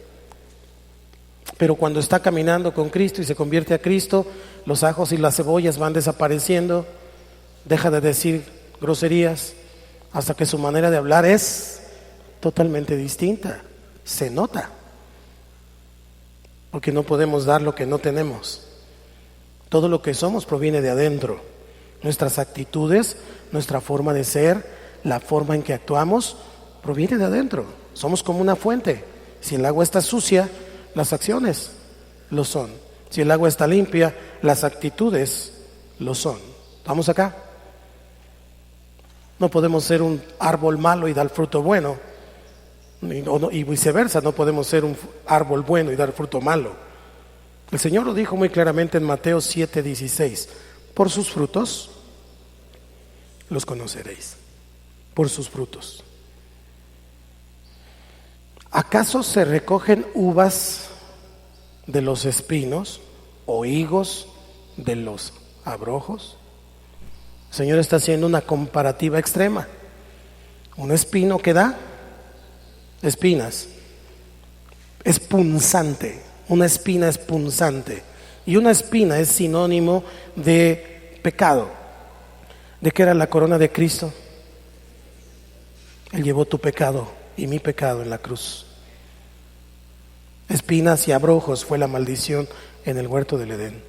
Pero cuando está caminando con Cristo y se convierte a Cristo, los ajos y las cebollas van desapareciendo, deja de decir groserías, hasta que su manera de hablar es totalmente distinta. Se nota, porque no podemos dar lo que no tenemos. Todo lo que somos proviene de adentro. Nuestras actitudes, nuestra forma de ser, la forma en que actuamos, proviene de adentro. Somos como una fuente. Si el agua está sucia, las acciones lo son. Si el agua está limpia, las actitudes lo son. ¿Estamos acá? No podemos ser un árbol malo y dar fruto bueno, y viceversa, no podemos ser un árbol bueno y dar fruto malo. El Señor lo dijo muy claramente en Mateo 7:16: por sus frutos los conoceréis, por sus frutos. ¿Acaso se recogen uvas de los espinos o higos de los abrojos? El Señor está haciendo una comparativa extrema. Un espino que da espinas es punzante, una espina es punzante, y una espina es sinónimo de pecado. ¿De qué era la corona de Cristo? Él llevó tu pecado y mi pecado en la cruz. Espinas y abrojos fue la maldición en el huerto del Edén.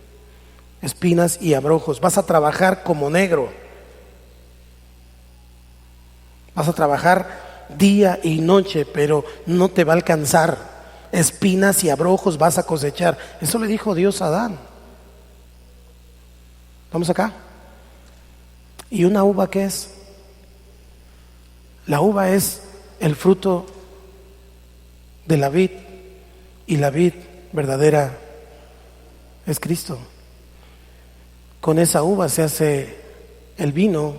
Espinas y abrojos. Vas a trabajar como negro. Vas a trabajar día y noche, pero no te va a alcanzar. Espinas y abrojos vas a cosechar. Eso le dijo Dios a Adán. ¿Vamos acá? ¿Y una uva qué es? La uva es el fruto de la vid, y la vid verdadera es Cristo. Con esa uva se hace el vino,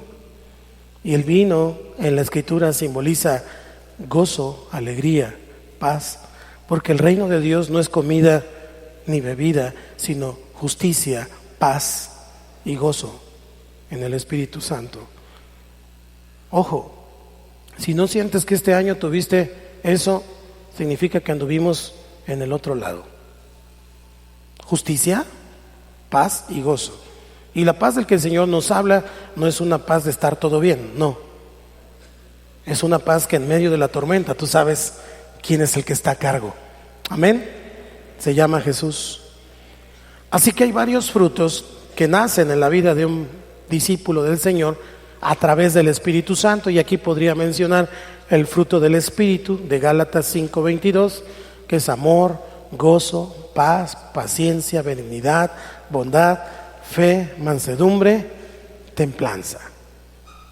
y el vino en la Escritura simboliza gozo, alegría, paz, porque el reino de Dios no es comida ni bebida, sino justicia, paz y gozo en el Espíritu Santo. Ojo, Si no sientes que este año tuviste eso, significa que anduvimos en el otro lado. Justicia, paz y gozo. Y la paz del que el Señor nos habla no es una paz de estar todo bien, no. Es una paz que en medio de la tormenta tú sabes quién es el que está a cargo. Amén. Se llama Jesús. Así que hay varios frutos que nacen en la vida de un discípulo del Señor a través del Espíritu Santo, y aquí podría mencionar el fruto del Espíritu de Gálatas 5:22, que es amor, gozo, paz, paciencia, benignidad, bondad, fe, mansedumbre, templanza.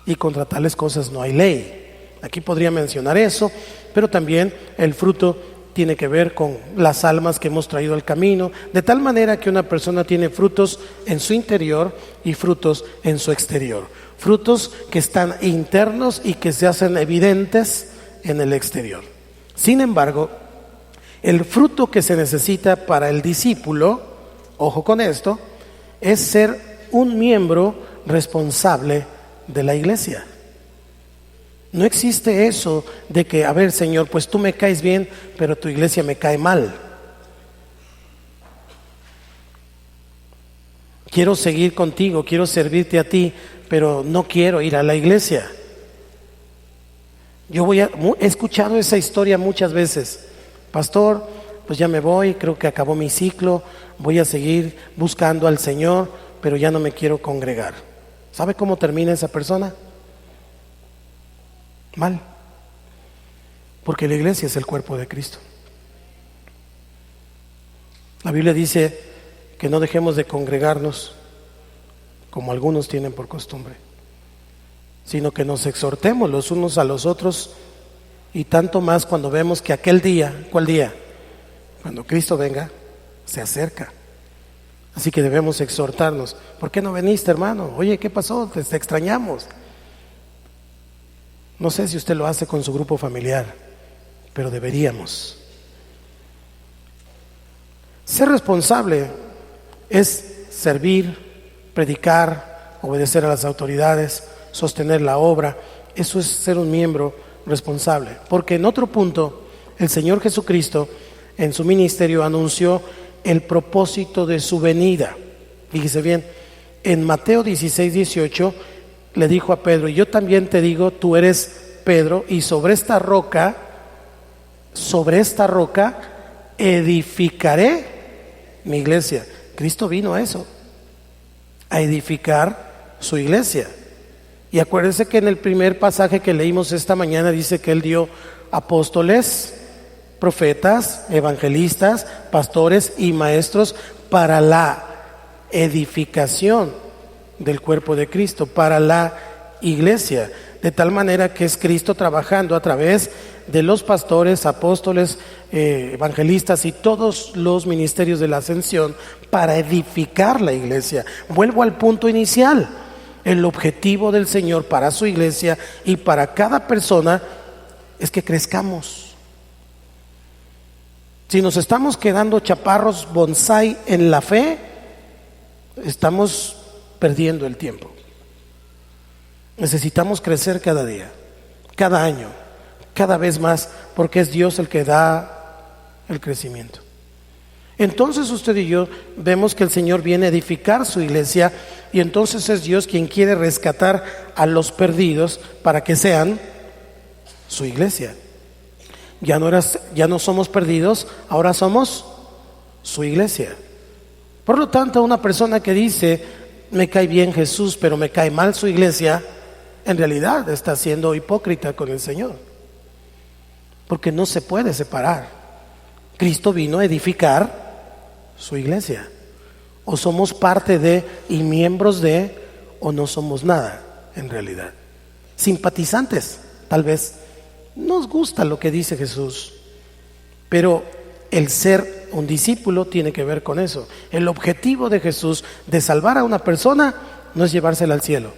Y contra tales cosas no hay ley. Aquí podría mencionar eso, pero también el fruto tiene que ver con las almas que hemos traído al camino, de tal manera que una persona tiene frutos en su interior y frutos en su exterior. Frutos que están internos y que se hacen evidentes en el exterior. Sin embargo, el fruto que se necesita para el discípulo, ojo con esto, es ser un miembro responsable de la iglesia. No existe eso de que, a ver, Señor, pues tú me caes bien, pero tu iglesia me cae mal. Quiero seguir contigo, quiero servirte a ti, pero no quiero ir a la iglesia. He escuchado esa historia muchas veces. Pastor, pues ya me voy, creo que acabó mi ciclo, voy a seguir buscando al Señor, pero ya no me quiero congregar. ¿Sabe cómo termina esa persona? Mal. Porque la iglesia es el cuerpo de Cristo. La Biblia dice que no dejemos de congregarnos como algunos tienen por costumbre, sino que nos exhortemos los unos a los otros, y tanto más cuando vemos que aquel día, ¿cuál día? Cuando Cristo venga, se acerca. Así que debemos exhortarnos. ¿Por qué no veniste, hermano? Oye, ¿qué pasó? Te extrañamos. No sé si usted lo hace con su grupo familiar, pero deberíamos. Ser responsable es servir, predicar, obedecer a las autoridades, sostener la obra. Eso es ser un miembro responsable. Porque en otro punto, el Señor Jesucristo en su ministerio anunció el propósito de su venida. Fíjese bien, en Mateo 16:18 le dijo a Pedro: y yo también te digo, tú eres Pedro, y sobre esta roca edificaré mi iglesia. Cristo vino a eso, a edificar su iglesia. Y acuérdense que en el primer pasaje que leímos esta mañana dice que Él dio apóstoles, profetas, evangelistas, pastores y maestros para la edificación del cuerpo de Cristo, para la iglesia, de tal manera que es Cristo trabajando a través de los pastores, apóstoles, evangelistas y todos los ministerios de la ascensión para edificar la iglesia. Vuelvo al punto inicial. El objetivo del Señor para su iglesia y para cada persona es que crezcamos. Si nos estamos quedando chaparros bonsai en la fe, estamos perdiendo el tiempo. Necesitamos crecer cada día, cada año, cada vez más, porque es Dios el que da el crecimiento. Entonces usted y yo vemos que el Señor viene a edificar su iglesia, y entonces es Dios quien quiere rescatar a los perdidos para que sean su iglesia. Ya no somos perdidos, ahora somos su iglesia. Por lo tanto, una persona que dice: me cae bien Jesús, pero me cae mal su iglesia, en realidad está siendo hipócrita con el Señor, porque no se puede separar. Cristo vino a edificar su iglesia. O somos parte de y miembros de, o no somos nada en realidad. Simpatizantes, tal vez. Nos gusta lo que dice Jesús, pero el ser un discípulo tiene que ver con eso. El objetivo de Jesús de salvar a una persona no es llevársela al cielo,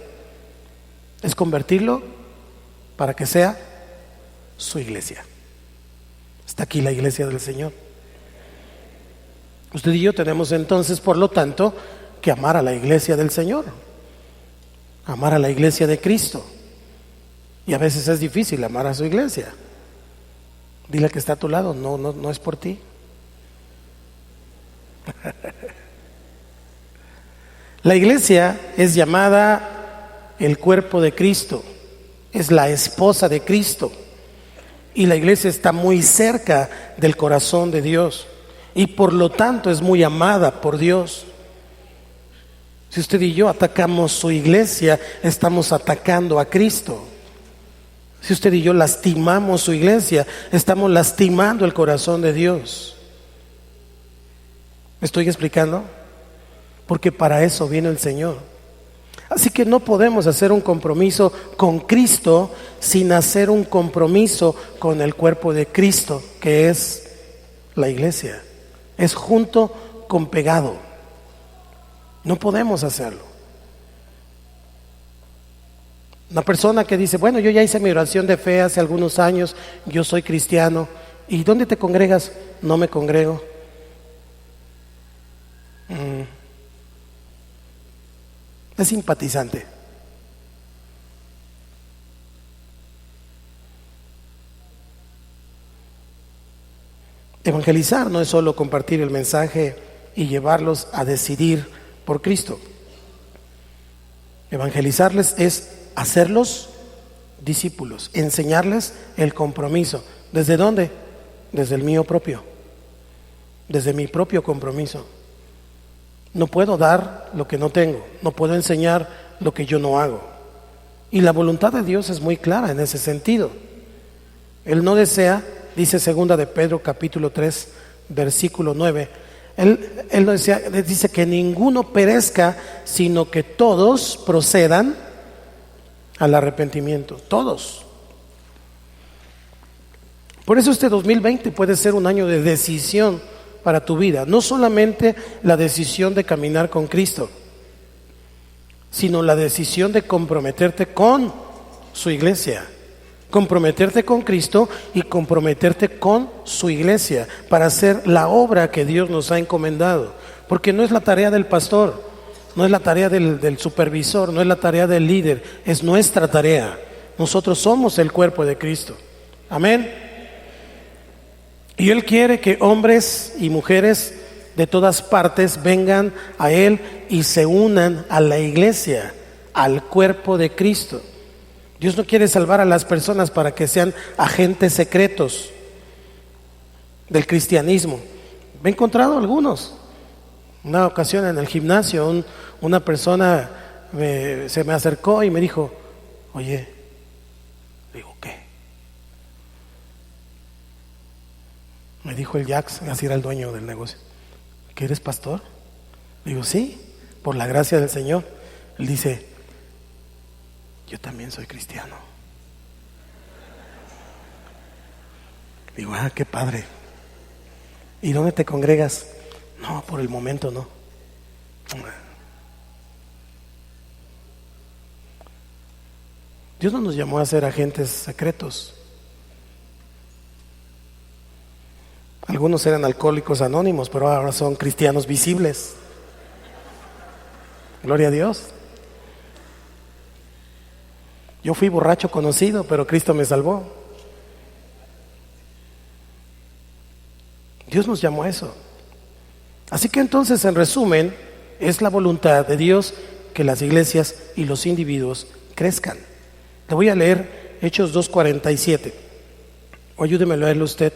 es convertirlo para que sea su iglesia. Está aquí la iglesia del Señor. Usted y yo tenemos entonces, por lo tanto, que amar a la iglesia del Señor, amar a la iglesia de Cristo. Y a veces es difícil amar a su iglesia. Dile que está a tu lado, no es por ti. La iglesia es llamada el cuerpo de Cristo, es la esposa de Cristo, y la iglesia está muy cerca del corazón de Dios y por lo tanto es muy amada por Dios. Si usted y yo atacamos su iglesia, estamos atacando a Cristo. Si usted y yo lastimamos su iglesia, estamos lastimando el corazón de Dios. ¿Me estoy explicando? Porque para eso vino el Señor. Así que no podemos hacer un compromiso con Cristo sin hacer un compromiso con el cuerpo de Cristo, que es la iglesia. Es junto con pegado. No podemos hacerlo. Una persona que dice, bueno, yo ya hice mi oración de fe hace algunos años, yo soy cristiano. ¿Y dónde te congregas? No me congrego. Es simpatizante. Evangelizar no es solo compartir el mensaje y llevarlos a decidir por Cristo. Evangelizarles es hacerlos discípulos, enseñarles el compromiso. ¿Desde dónde? Desde el mío propio, desde mi propio compromiso. No puedo dar lo que no tengo, no puedo enseñar lo que yo no hago. Y la voluntad de Dios es muy clara en ese sentido. Él no desea, dice segunda de Pedro capítulo 3 versículo 9, Él no desea, dice que ninguno perezca, sino que todos procedan al arrepentimiento, todos. Por eso este 2020 puede ser un año de decisión para tu vida, no solamente la decisión de caminar con Cristo, sino la decisión de comprometerte con su iglesia, comprometerte con Cristo y comprometerte con su iglesia para hacer la obra que Dios nos ha encomendado, porque no es la tarea del pastor, no es la tarea del supervisor, no es la tarea del líder, es nuestra tarea. Nosotros somos el cuerpo de Cristo. Amén. Y Él quiere que hombres y mujeres de todas partes vengan a Él y se unan a la iglesia, al cuerpo de Cristo. Dios no quiere salvar a las personas para que sean agentes secretos del cristianismo. Me he encontrado algunos. Una ocasión en el gimnasio, una persona se me acercó y me dijo, oye, digo, ¿qué? Me dijo el Jax, así era el dueño del negocio, ¿que eres pastor? Digo, sí, por la gracia del Señor. Él dice, yo también soy cristiano. Digo, qué padre. ¿Y dónde te congregas? No, por el momento no. Dios no nos llamó a ser agentes secretos. Algunos eran alcohólicos anónimos, pero ahora son cristianos visibles. Gloria a Dios. Yo fui borracho conocido, pero Cristo me salvó. Dios nos llamó a eso. Así que entonces, en resumen, es la voluntad de Dios que las iglesias y los individuos crezcan. Le voy a leer Hechos 2:47. O ayúdeme a leerlo usted.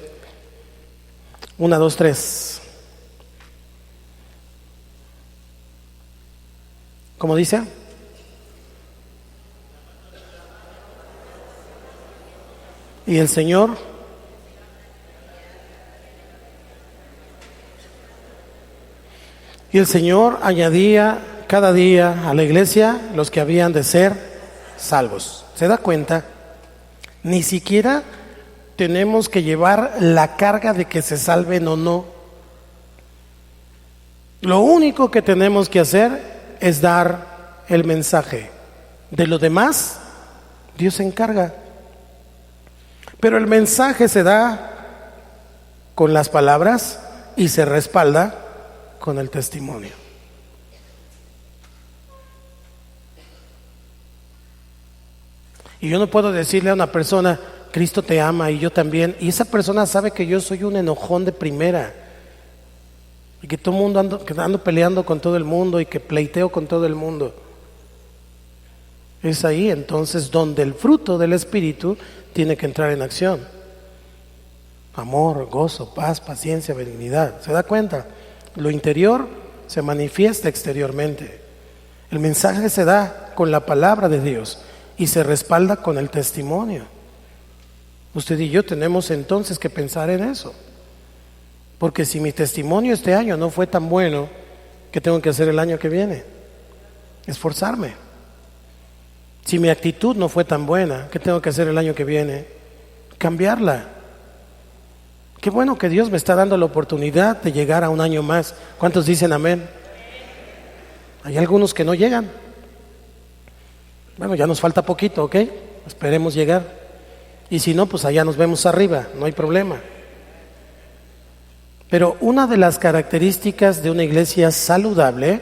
1, 2, 3. ¿Cómo dice? Y el Señor añadía cada día a la iglesia los que habían de ser salvos. ¿Se da cuenta? Ni siquiera tenemos que llevar la carga de que se salven o no. Lo único que tenemos que hacer es dar el mensaje. De lo demás, Dios se encarga. Pero el mensaje se da con las palabras y se respalda con el testimonio. Y yo no puedo decirle a una persona, Cristo te ama y yo también, y esa persona sabe que yo soy un enojón de primera, y que todo el mundo ando peleando con todo el mundo y que pleiteo con todo el mundo. Es ahí entonces donde el fruto del Espíritu tiene que entrar en acción. Amor, gozo, paz, paciencia, benignidad. ¿Se da cuenta? Lo interior se manifiesta exteriormente. El mensaje se da con la palabra de Dios y se respalda con el testimonio. Usted y yo tenemos entonces que pensar en eso. Porque si mi testimonio este año no fue tan bueno, ¿qué tengo que hacer el año que viene? Esforzarme. Si mi actitud no fue tan buena, ¿qué tengo que hacer el año que viene? Cambiarla. Qué bueno que Dios me está dando la oportunidad de llegar a un año más. ¿Cuántos dicen amén? Hay algunos que no llegan. Bueno, ya nos falta poquito, ¿ok? Esperemos llegar. Y si no, pues allá nos vemos arriba, no hay problema. Pero una de las características de una iglesia saludable,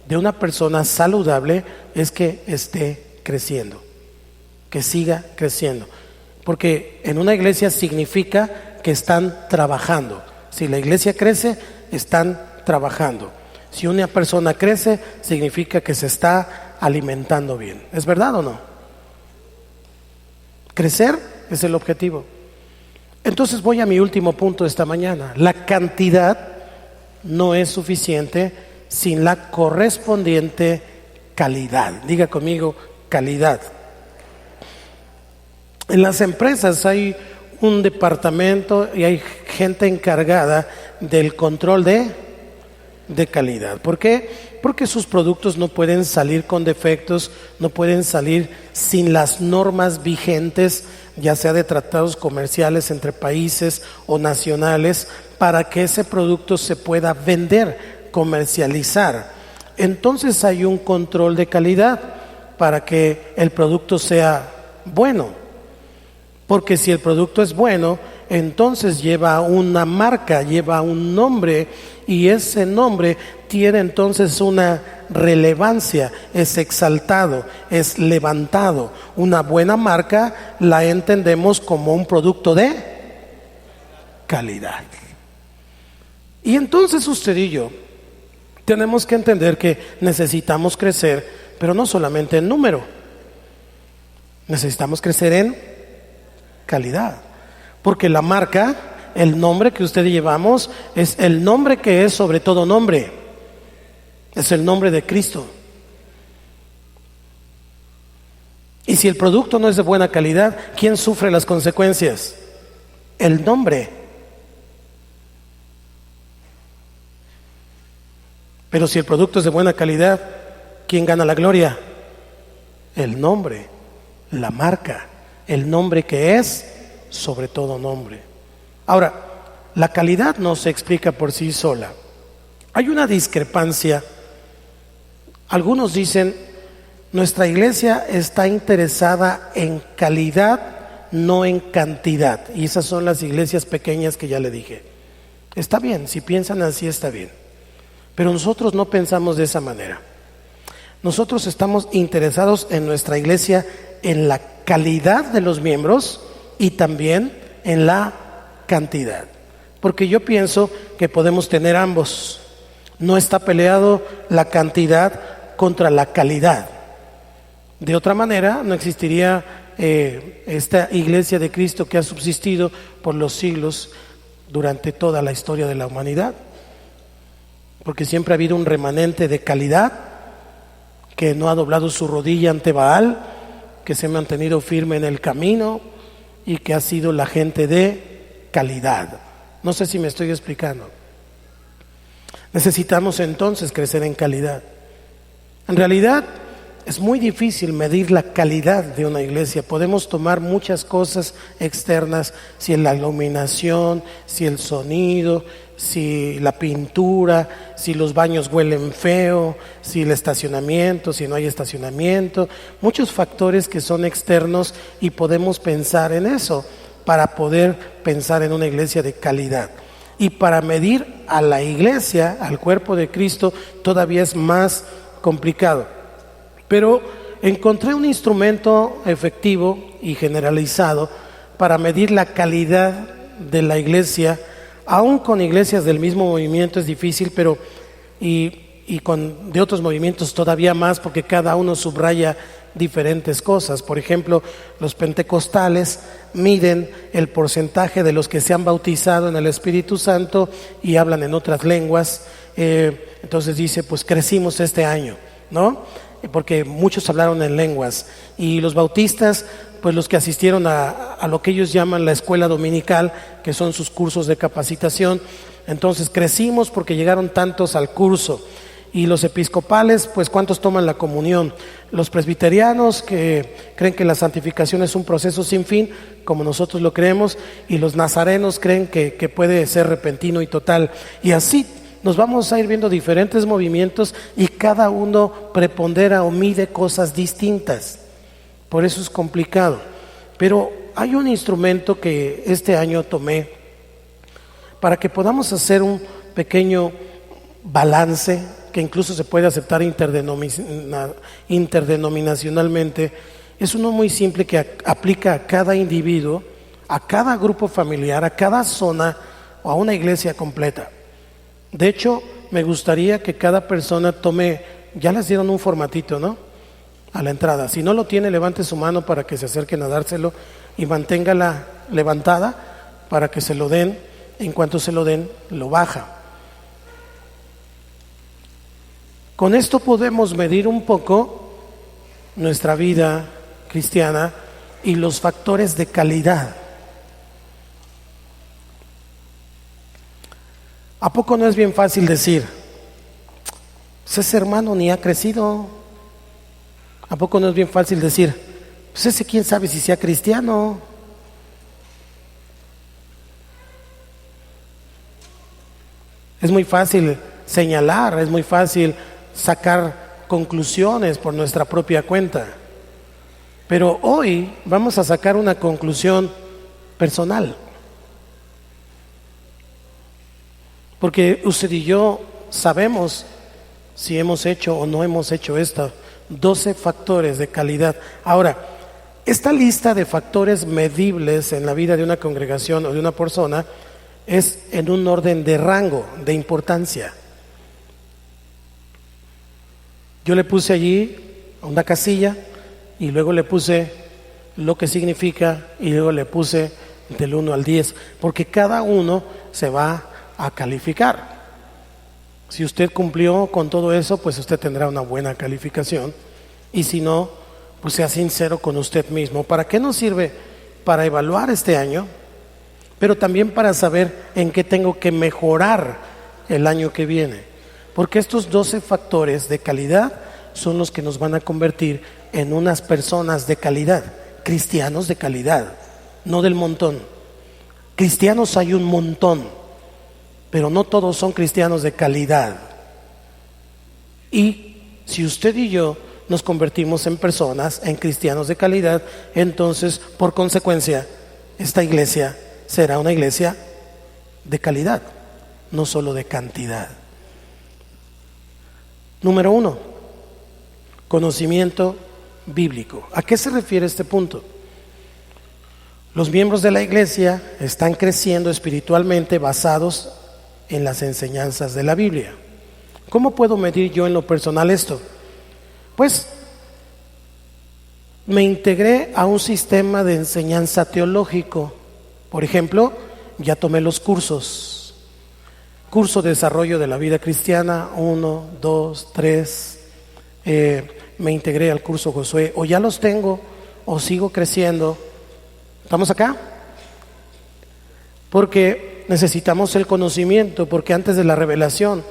de una persona saludable, es que esté creciendo, que siga creciendo. Porque en una iglesia significa que están trabajando. Si la iglesia crece, están trabajando. Si una persona crece, significa que se está alimentando bien. ¿Es verdad o no? Crecer es el objetivo. Entonces voy a mi último punto esta mañana. La cantidad no es suficiente sin la correspondiente calidad. Diga conmigo, calidad. En las empresas hay un departamento y hay gente encargada del control de calidad. ¿Por qué? Porque sus productos no pueden salir con defectos, no pueden salir sin las normas vigentes, ya sea de tratados comerciales entre países o nacionales, para que ese producto se pueda vender, comercializar. Entonces hay un control de calidad para que el producto sea bueno. Porque si el producto es bueno, entonces lleva una marca, lleva un nombre, y ese nombre tiene entonces una relevancia, es exaltado, es levantado. Una buena marca la entendemos como un producto de calidad. Y entonces usted y yo tenemos que entender que necesitamos crecer, pero no solamente en número, necesitamos crecer en calidad, porque la marca, el nombre que usted llevamos, es el nombre que es sobre todo nombre, es el nombre de Cristo. Y si el producto no es de buena calidad, ¿quién sufre las consecuencias? El nombre. Pero si el producto es de buena calidad, ¿quién gana la gloria? El nombre, la marca. El nombre que es sobre todo nombre. Ahora, la calidad no se explica por sí sola. Hay una discrepancia. Algunos dicen, nuestra iglesia está interesada en calidad, no en cantidad. Y esas son las iglesias pequeñas que ya le dije. Está bien, si piensan así está bien. Pero nosotros no pensamos de esa manera. Nosotros estamos interesados en nuestra iglesia en la calidad de los miembros y también en la cantidad. Porque yo pienso que podemos tener ambos. No está peleado la cantidad contra la calidad. De otra manera, no existiría esta iglesia de Cristo que ha subsistido por los siglos durante toda la historia de la humanidad. Porque siempre ha habido un remanente de calidad que no ha doblado su rodilla ante Baal, que se ha mantenido firme en el camino y que ha sido la gente de calidad. No sé si me estoy explicando. Necesitamos entonces crecer en calidad. En realidad es muy difícil medir la calidad de una iglesia. Podemos tomar muchas cosas externas, si la iluminación, si el sonido, si la pintura, si los baños huelen feo, si el estacionamiento, si no hay estacionamiento, muchos factores que son externos y podemos pensar en eso para poder pensar en una iglesia de calidad. Y para medir a la iglesia, al cuerpo de Cristo, todavía es más complicado. Pero encontré un instrumento efectivo y generalizado para medir la calidad de la iglesia. Aún con iglesias del mismo movimiento es difícil, pero y con de otros movimientos todavía más, porque cada uno subraya diferentes cosas. Por ejemplo, los pentecostales miden el porcentaje de los que se han bautizado en el Espíritu Santo y hablan en otras lenguas. Entonces dice, pues crecimos este año, ¿no? Porque muchos hablaron en lenguas. Y los bautistas, pues los que asistieron a lo que ellos llaman la escuela dominical, que son sus cursos de capacitación, entonces crecimos porque llegaron tantos al curso. Y los episcopales, pues ¿cuántos toman la comunión? Los presbiterianos, que creen que la santificación es un proceso sin fin, como nosotros lo creemos, y los nazarenos creen que puede ser repentino y total. Y así nos vamos a ir viendo diferentes movimientos y cada uno prepondera o mide cosas distintas. Por eso es complicado. Pero hay un instrumento que este año tomé para que podamos hacer un pequeño balance, que incluso se puede aceptar interdenominacionalmente. Es uno muy simple que aplica a cada individuo, a cada grupo familiar, a cada zona o a una iglesia completa. De hecho, me gustaría que cada persona tome, ya les dieron un formatito, ¿no?, a la entrada. Si no lo tiene, levante su mano para que se acerquen a dárselo y manténgala levantada para que se lo den. En cuanto se lo den, lo baja. Con esto podemos medir un poco nuestra vida cristiana y los factores de calidad. ¿A poco no es bien fácil decir, pues ese hermano ni ha crecido? ¿A poco no es bien fácil decir, pues ese quién sabe si sea cristiano? Es muy fácil señalar, es muy fácil sacar conclusiones por nuestra propia cuenta. Pero hoy vamos a sacar una conclusión personal. Porque usted y yo sabemos si hemos hecho o no hemos hecho esto. 12 factores de calidad. Ahora, esta lista de factores medibles en la vida de una congregación o de una persona es en un orden de rango, de importancia. Yo le puse allí una casilla y luego le puse lo que significa y luego le puse del 1 al 10, porque cada uno se va a calificar. Si usted cumplió con todo eso, pues usted tendrá una buena calificación, y si no, pues sea sincero con usted mismo. ¿Para qué nos sirve? Para evaluar este año, pero también para saber en qué tengo que mejorar el año que viene, porque estos 12 factores de calidad son los que nos van a convertir en unas personas de calidad, cristianos de calidad, no del montón. Cristianos hay un montón, pero no todos son cristianos de calidad. Y si usted y yo nos convertimos en personas, en cristianos de calidad, entonces, por consecuencia, esta iglesia será una iglesia de calidad, no solo de cantidad. Número 1, conocimiento bíblico. ¿A qué se refiere este punto? Los miembros de la iglesia están creciendo espiritualmente basados en las enseñanzas de la Biblia. ¿Cómo puedo medir yo en lo personal esto? Pues me integré a un sistema de enseñanza teológico. Por ejemplo, ya tomé los curso de desarrollo de la vida cristiana, 1, 2, 3, me integré al curso Josué, o ya los tengo, o sigo creciendo. ¿Estamos acá? Porque necesitamos el conocimiento, porque antes de la revelación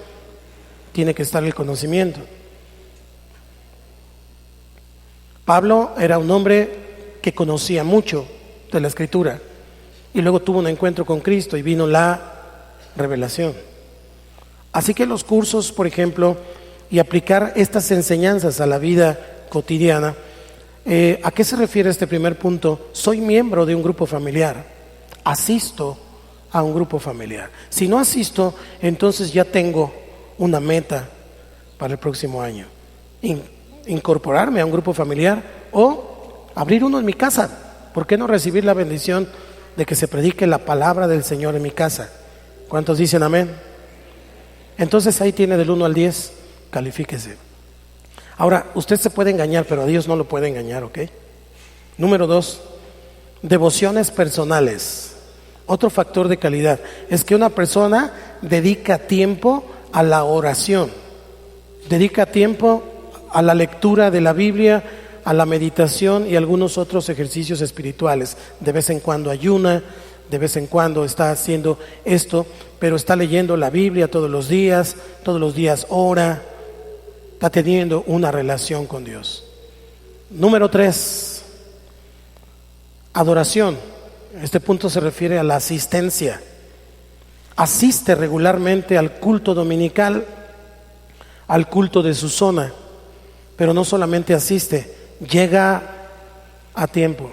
tiene que estar el conocimiento. Pablo era un hombre que conocía mucho de la Escritura y luego tuvo un encuentro con Cristo y vino la revelación. Así que los cursos, por ejemplo, y aplicar estas enseñanzas a la vida cotidiana. ¿A qué se refiere este primer punto? Soy miembro de un grupo familiar, asisto a un grupo familiar. Si no asisto, entonces ya tengo una meta para el próximo año. incorporarme a un grupo familiar o abrir uno en mi casa. ¿Por qué no recibir la bendición de que se predique la palabra del Señor en mi casa? ¿Cuántos dicen amén? Entonces ahí tiene del 1 al 10, califíquese. Ahora, usted se puede engañar, pero a Dios no lo puede engañar, ¿ok? Número 2, devociones personales. Otro factor de calidad es que una persona dedica tiempo a la oración, dedica tiempo a la lectura de la Biblia, a la meditación y algunos otros ejercicios espirituales. De vez en cuando ayuna, de vez en cuando está haciendo esto, pero está leyendo la Biblia todos los días ora, está teniendo una relación con Dios. Número 3, adoración. Este punto se refiere a la asistencia. Asiste regularmente al culto dominical, al culto de su zona, pero no solamente asiste, llega a tiempo.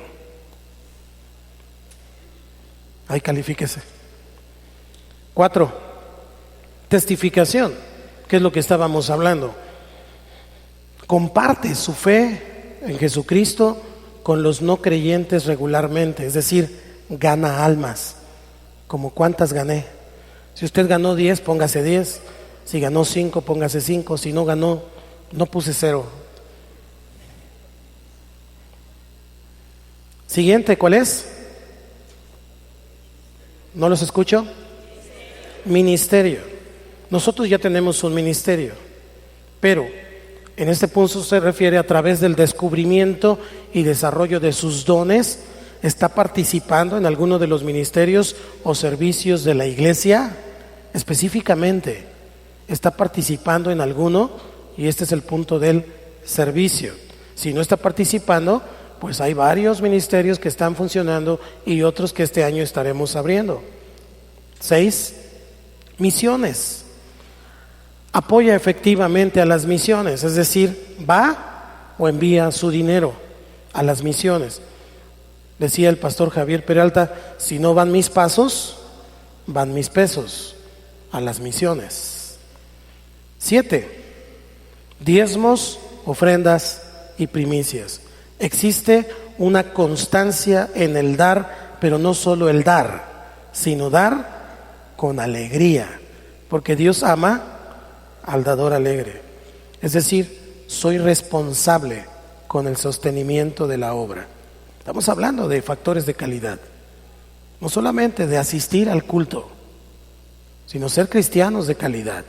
Ahí califíquese. 4, testificación, que es lo que estábamos hablando. Comparte su fe en Jesucristo con los no creyentes regularmente, es decir, gana almas. ¿Como cuántas gané? Si usted ganó 10, póngase 10. Si ganó 5, póngase 5. Si no ganó, no puse 0. Siguiente, ¿cuál es? ¿No los escucho? Ministerio. Nosotros ya tenemos un ministerio, pero en este punto se refiere a través del descubrimiento y desarrollo de sus dones. ¿Está participando en alguno de los ministerios o servicios de la iglesia? Específicamente, ¿está participando en alguno? Y este es el punto del servicio. Si no está participando, pues hay varios ministerios que están funcionando y otros que este año estaremos abriendo. 6, misiones. Apoya efectivamente a las misiones, es decir, va o envía su dinero a las misiones. Decía el pastor Javier Peralta, si no van mis pasos, van mis pesos a las misiones. 7, diezmos, ofrendas y primicias. Existe una constancia en el dar, pero no solo el dar, sino dar con alegría, porque Dios ama al dador alegre. Es decir, soy responsable con el sostenimiento de la obra. Estamos hablando de factores de calidad, no solamente de asistir al culto, sino ser cristianos de calidad.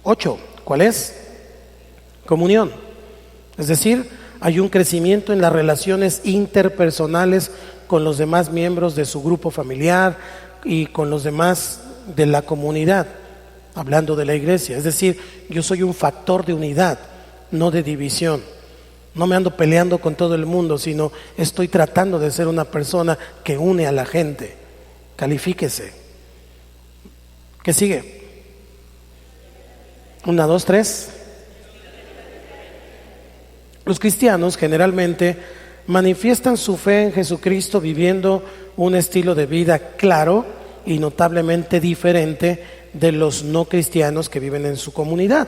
8, ¿cuál es? Comunión. Es decir, hay un crecimiento en las relaciones interpersonales con los demás miembros de su grupo familiar y con los demás de la comunidad, hablando de la iglesia. Es decir, yo soy un factor de unidad, no de división. No me ando peleando con todo el mundo, sino estoy tratando de ser una persona que une a la gente. Califíquese. ¿Qué sigue? 1, 2, 3. Los cristianos generalmente manifiestan su fe en Jesucristo viviendo un estilo de vida claro y notablemente diferente de los no cristianos que viven en su comunidad.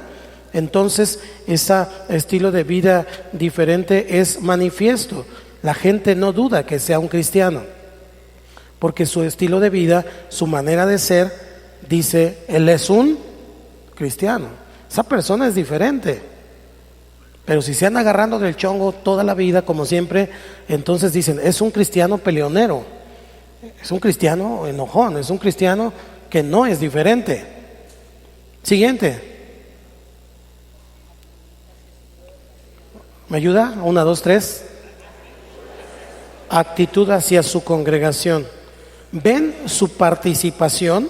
Entonces, ese estilo de vida diferente es manifiesto. La gente no duda que sea un cristiano, porque su estilo de vida, su manera de ser, dice, él es un cristiano. Esa persona es diferente. Pero si se anda agarrando del chongo toda la vida, como siempre, entonces dicen, es un cristiano peleonero, es un cristiano enojón, es un cristiano que no es diferente. Siguiente. ¿Me ayuda? 1, 2, 3. Actitud hacia su congregación. ¿Ven su participación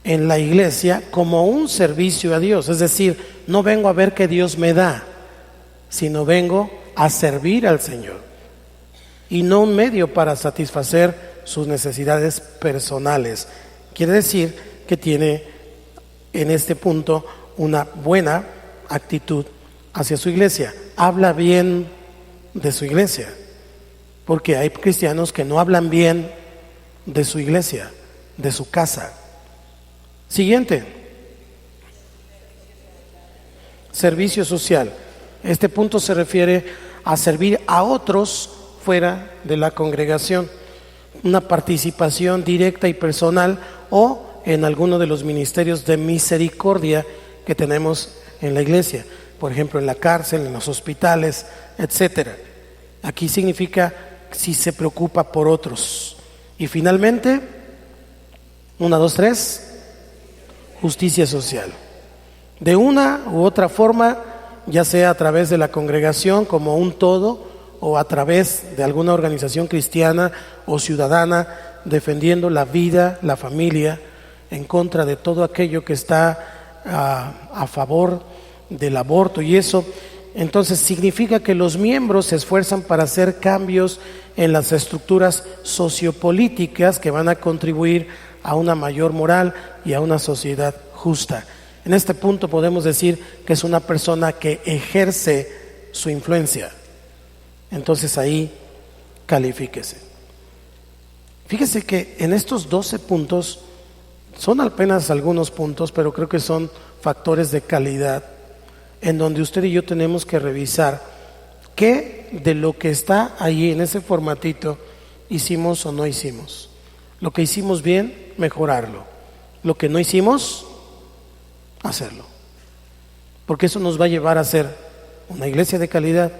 en la iglesia como un servicio a Dios? Es decir, no vengo a ver qué Dios me da, sino vengo a servir al Señor, y no un medio para satisfacer sus necesidades personales. Quiere decir que tiene en este punto una buena actitud hacia su iglesia. Habla bien de su iglesia, porque hay cristianos que no hablan bien de su iglesia, de su casa. Siguiente. servicio social. Este punto se refiere a servir a otros fuera de la congregación, una participación directa y personal o en alguno de los ministerios de misericordia que tenemos en la iglesia, por ejemplo en la cárcel, en los hospitales, etcétera. Aquí significa si se preocupa por otros. Y finalmente, 1, 2, 3, justicia social. De una u otra forma, ya sea a través de la congregación como un todo o a través de alguna organización cristiana o ciudadana, defendiendo la vida, la familia, en contra de todo aquello que está a favor del aborto y eso. Entonces significa que los miembros se esfuerzan para hacer cambios en las estructuras sociopolíticas que van a contribuir a una mayor moral y a una sociedad justa. En este punto podemos decir que es una persona que ejerce su influencia. Entonces ahí califíquese. Fíjese que en estos 12 puntos son apenas algunos puntos, pero creo que son factores de calidad en donde usted y yo tenemos que revisar qué de lo que está ahí en ese formatito hicimos o no hicimos. Lo que hicimos bien, mejorarlo. Lo que no hicimos, hacerlo. Porque eso nos va a llevar a ser una iglesia de calidad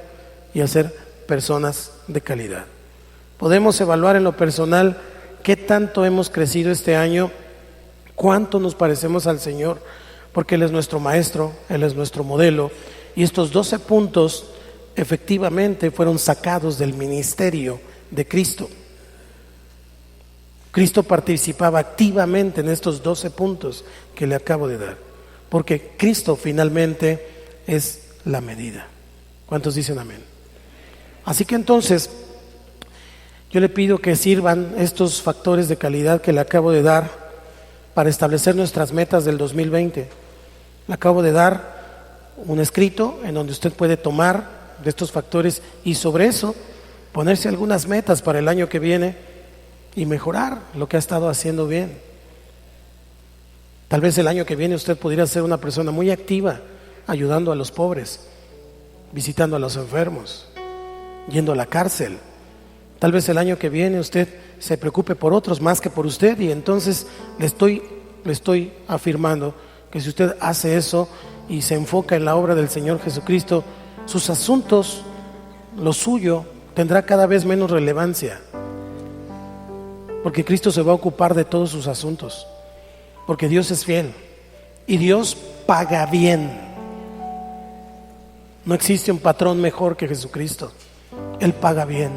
y a ser personas de calidad. Podemos evaluar en lo personal qué tanto hemos crecido este año, cuánto nos parecemos al Señor, porque Él es nuestro maestro, Él es nuestro modelo, y estos 12 puntos efectivamente fueron sacados del ministerio de Cristo. Cristo participaba activamente en estos 12 puntos que le acabo de dar, porque Cristo finalmente es la medida. ¿Cuántos dicen amén? Así que entonces, yo le pido que sirvan estos factores de calidad que le acabo de dar para establecer nuestras metas del 2020. Le acabo de dar un escrito en donde usted puede tomar de estos factores y sobre eso ponerse algunas metas para el año que viene y mejorar lo que ha estado haciendo bien. Tal vez el año que viene usted pudiera ser una persona muy activa, ayudando a los pobres, visitando a los enfermos, yendo a la cárcel. Tal vez el año que viene usted se preocupe por otros más que por usted, y entonces le estoy afirmando que si usted hace eso y se enfoca en la obra del Señor Jesucristo, sus asuntos, lo suyo, tendrá cada vez menos relevancia, porque Cristo se va a ocupar de todos sus asuntos, porque Dios es fiel y Dios paga bien. No existe un patrón mejor que Jesucristo. Él paga bien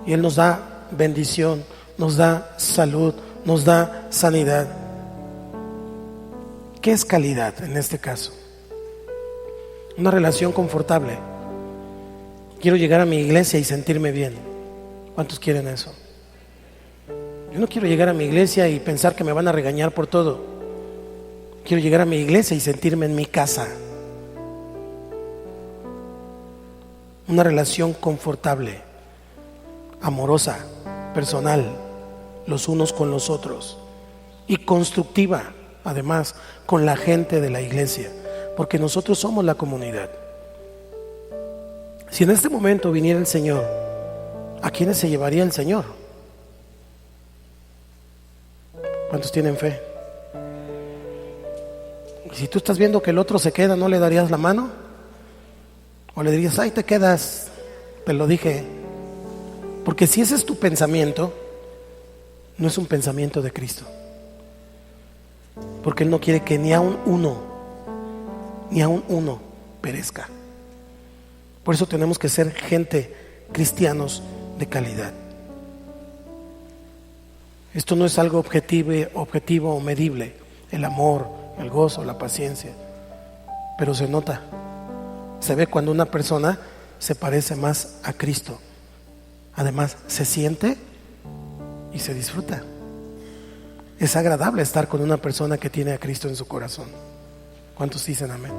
y Él nos da bendición, nos da salud, nos da sanidad. ¿Qué es calidad en este caso? Una relación confortable. Quiero llegar a mi iglesia y sentirme bien. ¿Cuántos quieren eso? Yo no quiero llegar a mi iglesia y pensar que me van a regañar por todo. Quiero llegar a mi iglesia y sentirme en mi casa. Una relación confortable, amorosa, personal, los unos con los otros, y constructiva, además, con la gente de la iglesia, porque nosotros somos la comunidad. Si en este momento viniera el Señor, ¿a quiénes se llevaría el Señor? ¿Cuántos tienen fe? Y si tú estás viendo que el otro se queda, ¿no le darías la mano? ¿O le dirías, ahí te quedas? Te lo dije. Porque si ese es tu pensamiento, no es un pensamiento de Cristo. Porque Él no quiere que ni a un uno perezca. Por eso tenemos que ser gente, cristianos de calidad. Esto no es algo objetivo o medible, el amor, el gozo, la paciencia, pero se nota, se ve cuando una persona se parece más a Cristo. Además, se siente y se disfruta. Es agradable estar con una persona que tiene a Cristo en su corazón. ¿Cuántos dicen amén?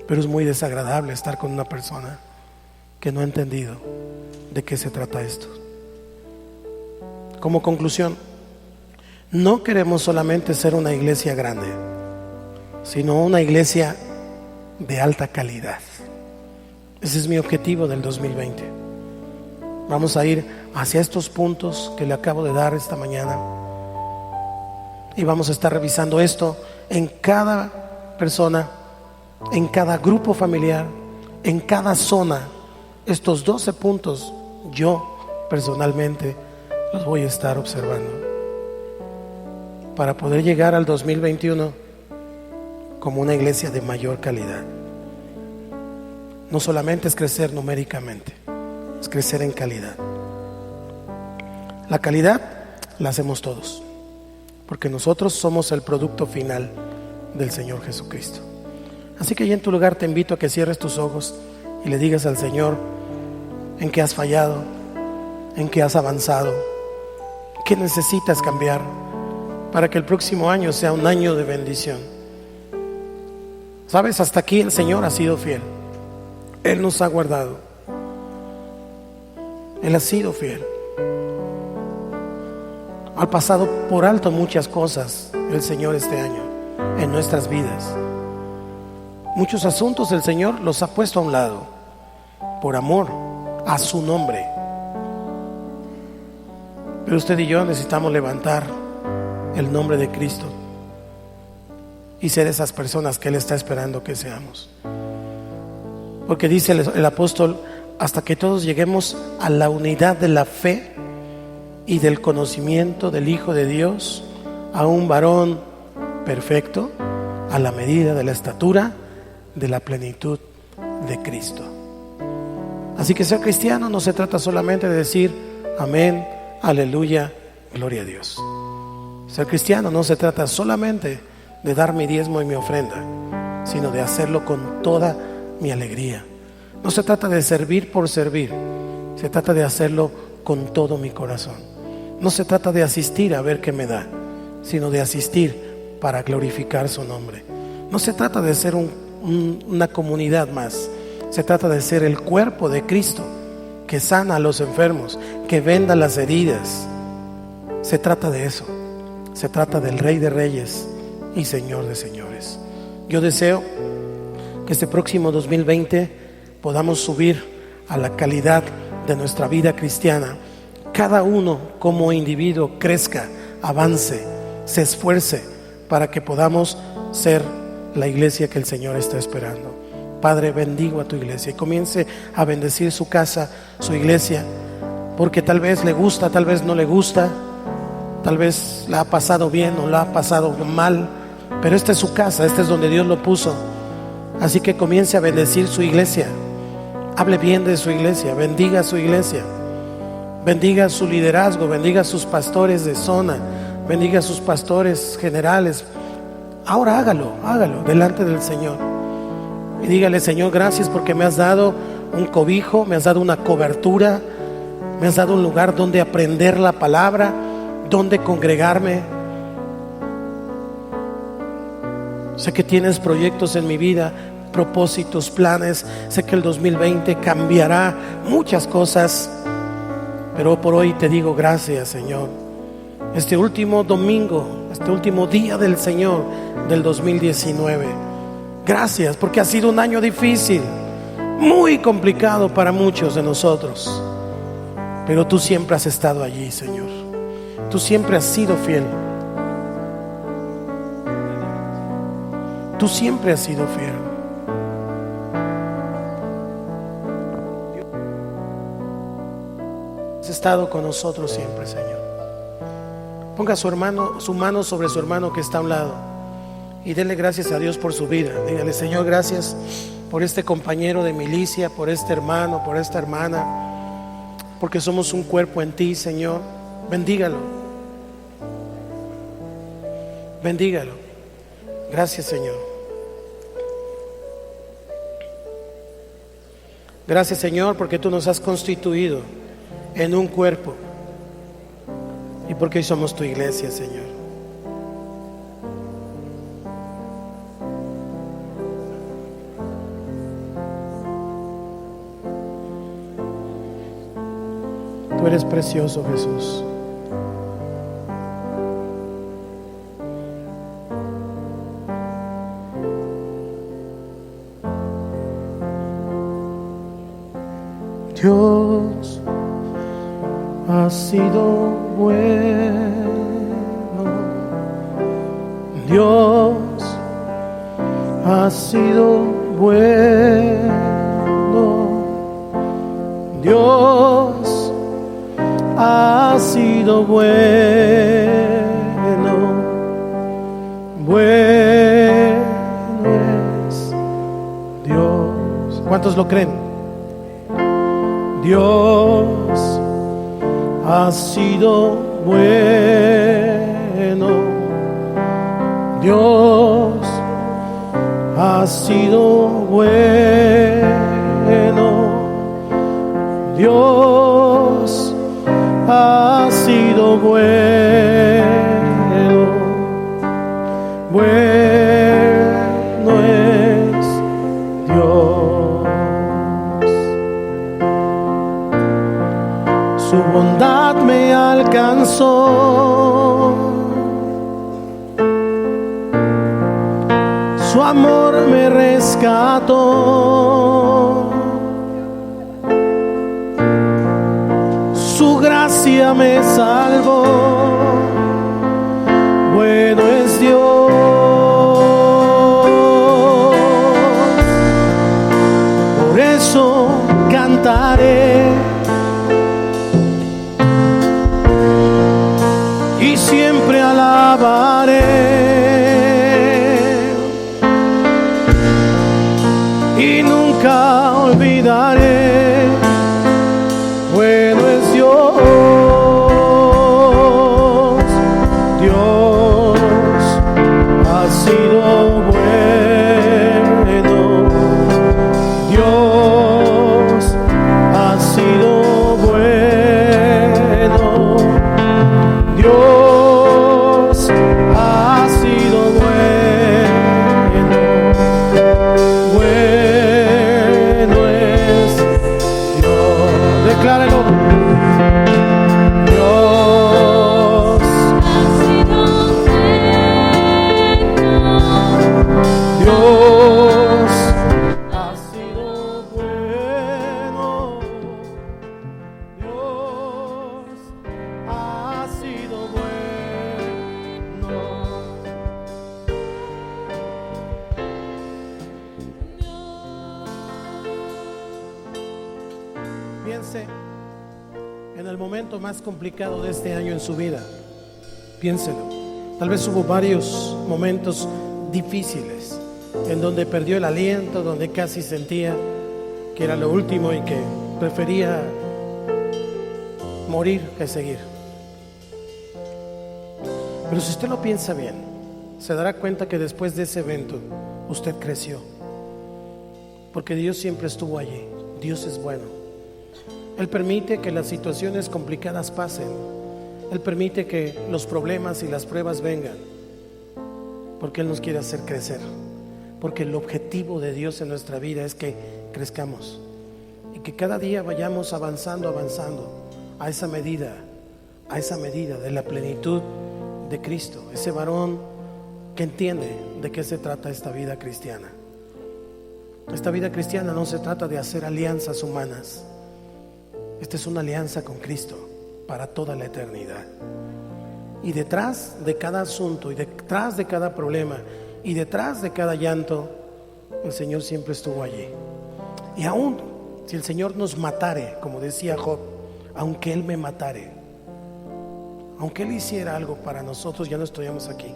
Pero es muy desagradable estar con una persona que no ha entendido de qué se trata esto. Como conclusión, no queremos solamente ser una iglesia grande, sino una iglesia de alta calidad. Ese es mi objetivo del 2020. Vamos a ir hacia estos puntos que le acabo de dar esta mañana y vamos a estar revisando esto en cada persona, en cada grupo familiar, en cada zona. Estos 12 puntos yo personalmente los voy a estar observando para poder llegar al 2021 como una iglesia de mayor calidad. No solamente es crecer numéricamente, es crecer en calidad. La calidad la hacemos todos, porque nosotros somos el producto final del Señor Jesucristo. Así que ahí en tu lugar te invito a que cierres tus ojos y le digas al Señor en qué has fallado, en qué has avanzado, qué necesitas cambiar para que el próximo año sea un año de bendición. Sabes, hasta aquí el Señor ha sido fiel. Él nos ha guardado. Él ha sido fiel. Ha pasado por alto muchas cosas el Señor este año en nuestras vidas. Muchos asuntos el Señor los ha puesto a un lado por amor a su nombre. Pero usted y yo necesitamos levantar el nombre de Cristo y ser esas personas que Él está esperando que seamos. Porque dice el apóstol, hasta que todos lleguemos a la unidad de la fe y del conocimiento del Hijo de Dios, a un varón perfecto, a la medida de la estatura de la plenitud de Cristo. Así que ser cristiano no se trata solamente de decir amén, aleluya, gloria a Dios. Ser cristiano no se trata solamente de dar mi diezmo y mi ofrenda, sino de hacerlo con toda mi alegría. No se trata de servir por servir, se trata de hacerlo con todo mi corazón. No se trata de asistir a ver qué me da, sino de asistir para glorificar su nombre. No se trata de ser una comunidad más, se trata de ser el cuerpo de Cristo que sana a los enfermos, que venda las heridas. Se trata de eso, se trata del Rey de Reyes y Señor de Señores. Yo deseo que este próximo 2020 podamos subir a la calidad de nuestra vida cristiana. Cada uno como individuo crezca, avance, se esfuerce para que podamos ser la iglesia que el Señor está esperando. Padre, bendigo a tu iglesia y comience a bendecir su casa, su iglesia, porque tal vez le gusta, tal vez no le gusta, tal vez la ha pasado bien o la ha pasado mal, pero esta es su casa, este es donde Dios lo puso. Así que comience a bendecir su iglesia. Hable bien de su iglesia, bendiga a su iglesia, bendiga su liderazgo, bendiga a sus pastores de zona, bendiga a sus pastores generales. Ahora hágalo delante del Señor y dígale: Señor, gracias porque me has dado un cobijo, me has dado una cobertura, me has dado un lugar donde aprender la palabra, donde congregarme. Sé que tienes proyectos en mi vida, propósitos, planes. Sé que el 2020 cambiará muchas cosas, pero por hoy te digo gracias, Señor. Este último domingo, este último día del Señor del 2019, gracias porque ha sido un año difícil, muy complicado para muchos de nosotros, pero tú siempre has estado allí, Señor. Tú siempre has sido fiel. Tú siempre has sido fiel. Has estado con nosotros siempre, Señor. Ponga su mano sobre su hermano que está a un lado y denle gracias a Dios por su vida. Dígale: Señor, gracias por este compañero de milicia, por este hermano, por esta hermana, porque somos un cuerpo en ti, Señor. Bendígalo. Bendígalo. Gracias, Señor. Gracias, Señor, porque tú nos has constituido en un cuerpo y porque hoy somos tu iglesia, Señor. Tú eres precioso, Jesús. Dios ha sido bueno. Dios ha sido bueno. Dios ha sido bueno. Bueno es Dios. ¿Cuántos lo creen? Dios ha sido bueno. Dios ha sido bueno. Dios ha sido bueno. Bueno es Dios. Su bondad me alcanzó. Su amor me rescató. Su gracia me salvó. Bueno es Dios. Por eso cantaré y siempre alabaré. Y nunca olvidaré, bueno es Dios. Dios ha sido bueno. Dios ha sido bueno. Dios ha sido bueno. Bueno es Dios. Declárelo. Dios Ha sido bueno. Dios ha sido bueno. Dios ha sido bueno. Piense en el momento más complicado de este año en su vida. Piénselo. Tal vez hubo varios momentos difíciles en donde perdió el aliento, donde casi sentía que era lo último y que prefería morir que seguir. Pero si usted lo piensa bien, se dará cuenta que después de ese evento usted creció, porque Dios siempre estuvo allí. Dios es bueno. Él permite que las situaciones complicadas pasen. Él permite que los problemas y las pruebas vengan, porque Él nos quiere hacer crecer. Porque el objetivo de Dios en nuestra vida es que crezcamos y que cada día vayamos avanzando a esa medida de la plenitud de Cristo, ese varón que entiende de qué se trata esta vida cristiana. Esta vida cristiana no se trata de hacer alianzas humanas. Esta es una alianza con Cristo para toda la eternidad. Y detrás de cada asunto, y detrás de cada problema, y detrás de cada llanto, el Señor siempre estuvo allí. Y aún si el Señor nos matare, como decía Job, aunque Él me matare, aunque Él hiciera algo para nosotros, ya no estaríamos aquí,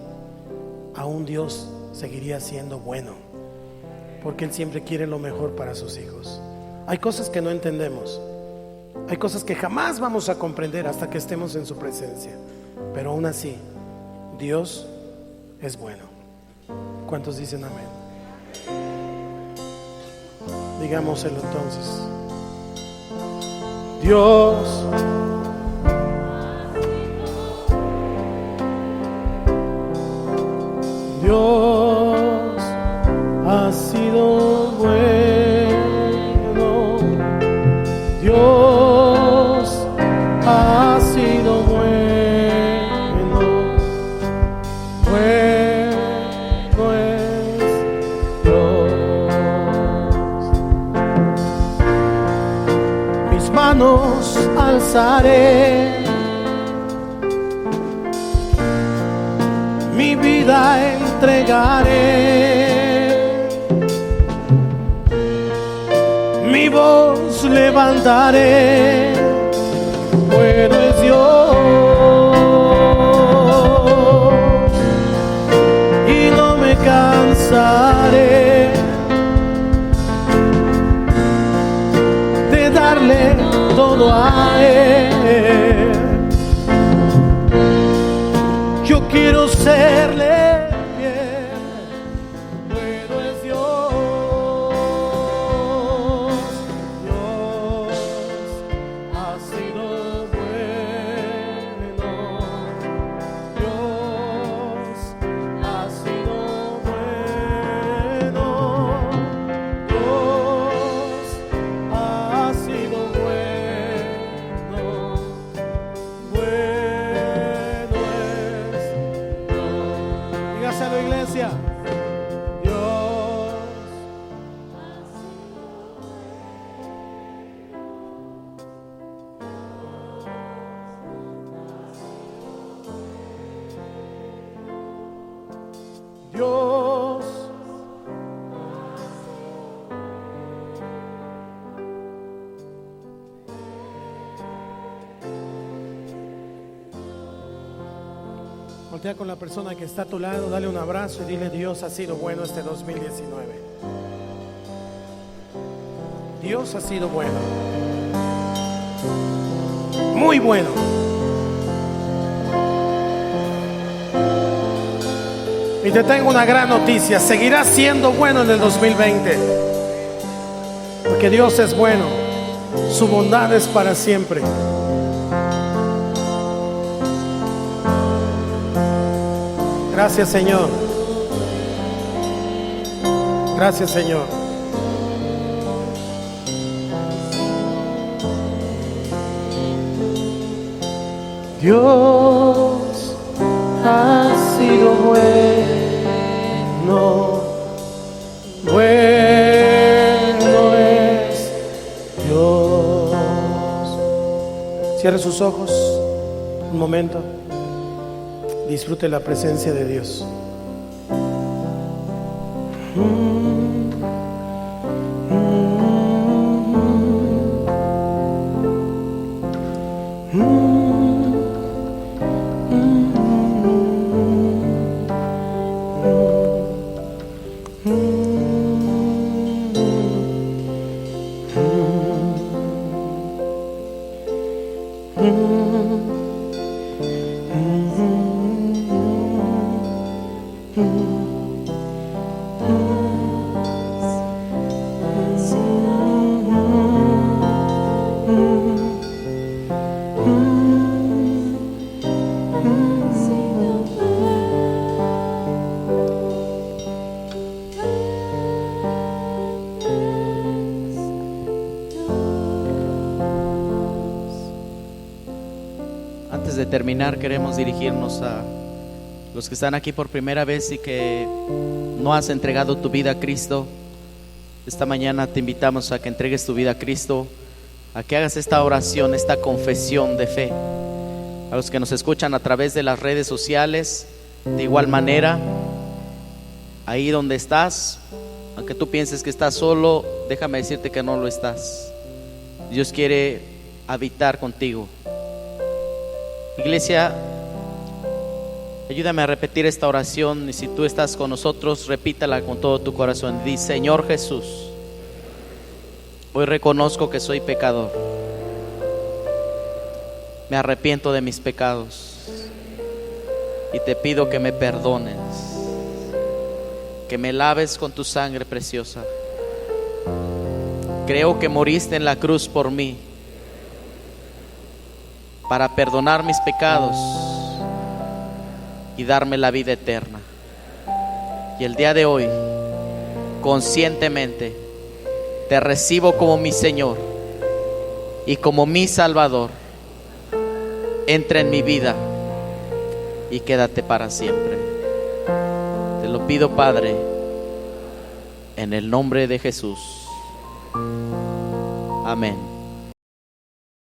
aún Dios seguiría siendo bueno, porque Él siempre quiere lo mejor para sus hijos. Hay cosas que no entendemos, hay cosas que jamás vamos a comprender hasta que estemos en su presencia, pero aún así Dios es bueno. ¿Cuántos dicen amén? Digámoselo entonces. Dios ha sido bueno. Dios ha sido bueno. Bueno es Dios. Mis cansaré, mi vida entregaré, mi voz levantaré, bueno es Dios, y no me cansaré de darle todo a Él. Yo quiero serle fiel, bueno es Dios, Dios ha sido bueno, Dios ha sido bueno, Dios ha sido bueno, bueno es Dios. Dígaselo, iglesia. Dios. Dios. Voltea con la persona que está a tu lado, dale un abrazo y dile: Dios ha sido bueno este 2019. Dios ha sido bueno, muy bueno. Y te tengo una gran noticia: seguirá siendo bueno en el 2020, porque Dios es bueno, su bondad es para siempre. Gracias, Señor. Gracias, Señor. Dios ha sido bueno, bueno es Dios. Cierre sus ojos un momento. Disfrute la presencia de Dios. Antes de terminar, queremos dirigirnos a los que están aquí por primera vez y que no has entregado tu vida a Cristo. Esta mañana te invitamos a que entregues tu vida a Cristo, a que hagas esta oración, esta confesión de fe. A los que nos escuchan a través de las redes sociales, de igual manera, ahí donde estás, aunque tú pienses que estás solo, déjame decirte que no lo estás. Dios quiere habitar contigo. Iglesia, ayúdame a repetir esta oración, y si tú estás con nosotros, repítala con todo tu corazón. Di: Señor Jesús, hoy reconozco que soy pecador. Me arrepiento de mis pecados y te pido que me perdones, que me laves con tu sangre preciosa. Creo que moriste en la cruz por mí, para perdonar mis pecados y darme la vida eterna. Y el día de hoy, conscientemente, te recibo como mi Señor y como mi Salvador. Entra en mi vida y quédate para siempre. Te lo pido, Padre, en el nombre de Jesús. Amén.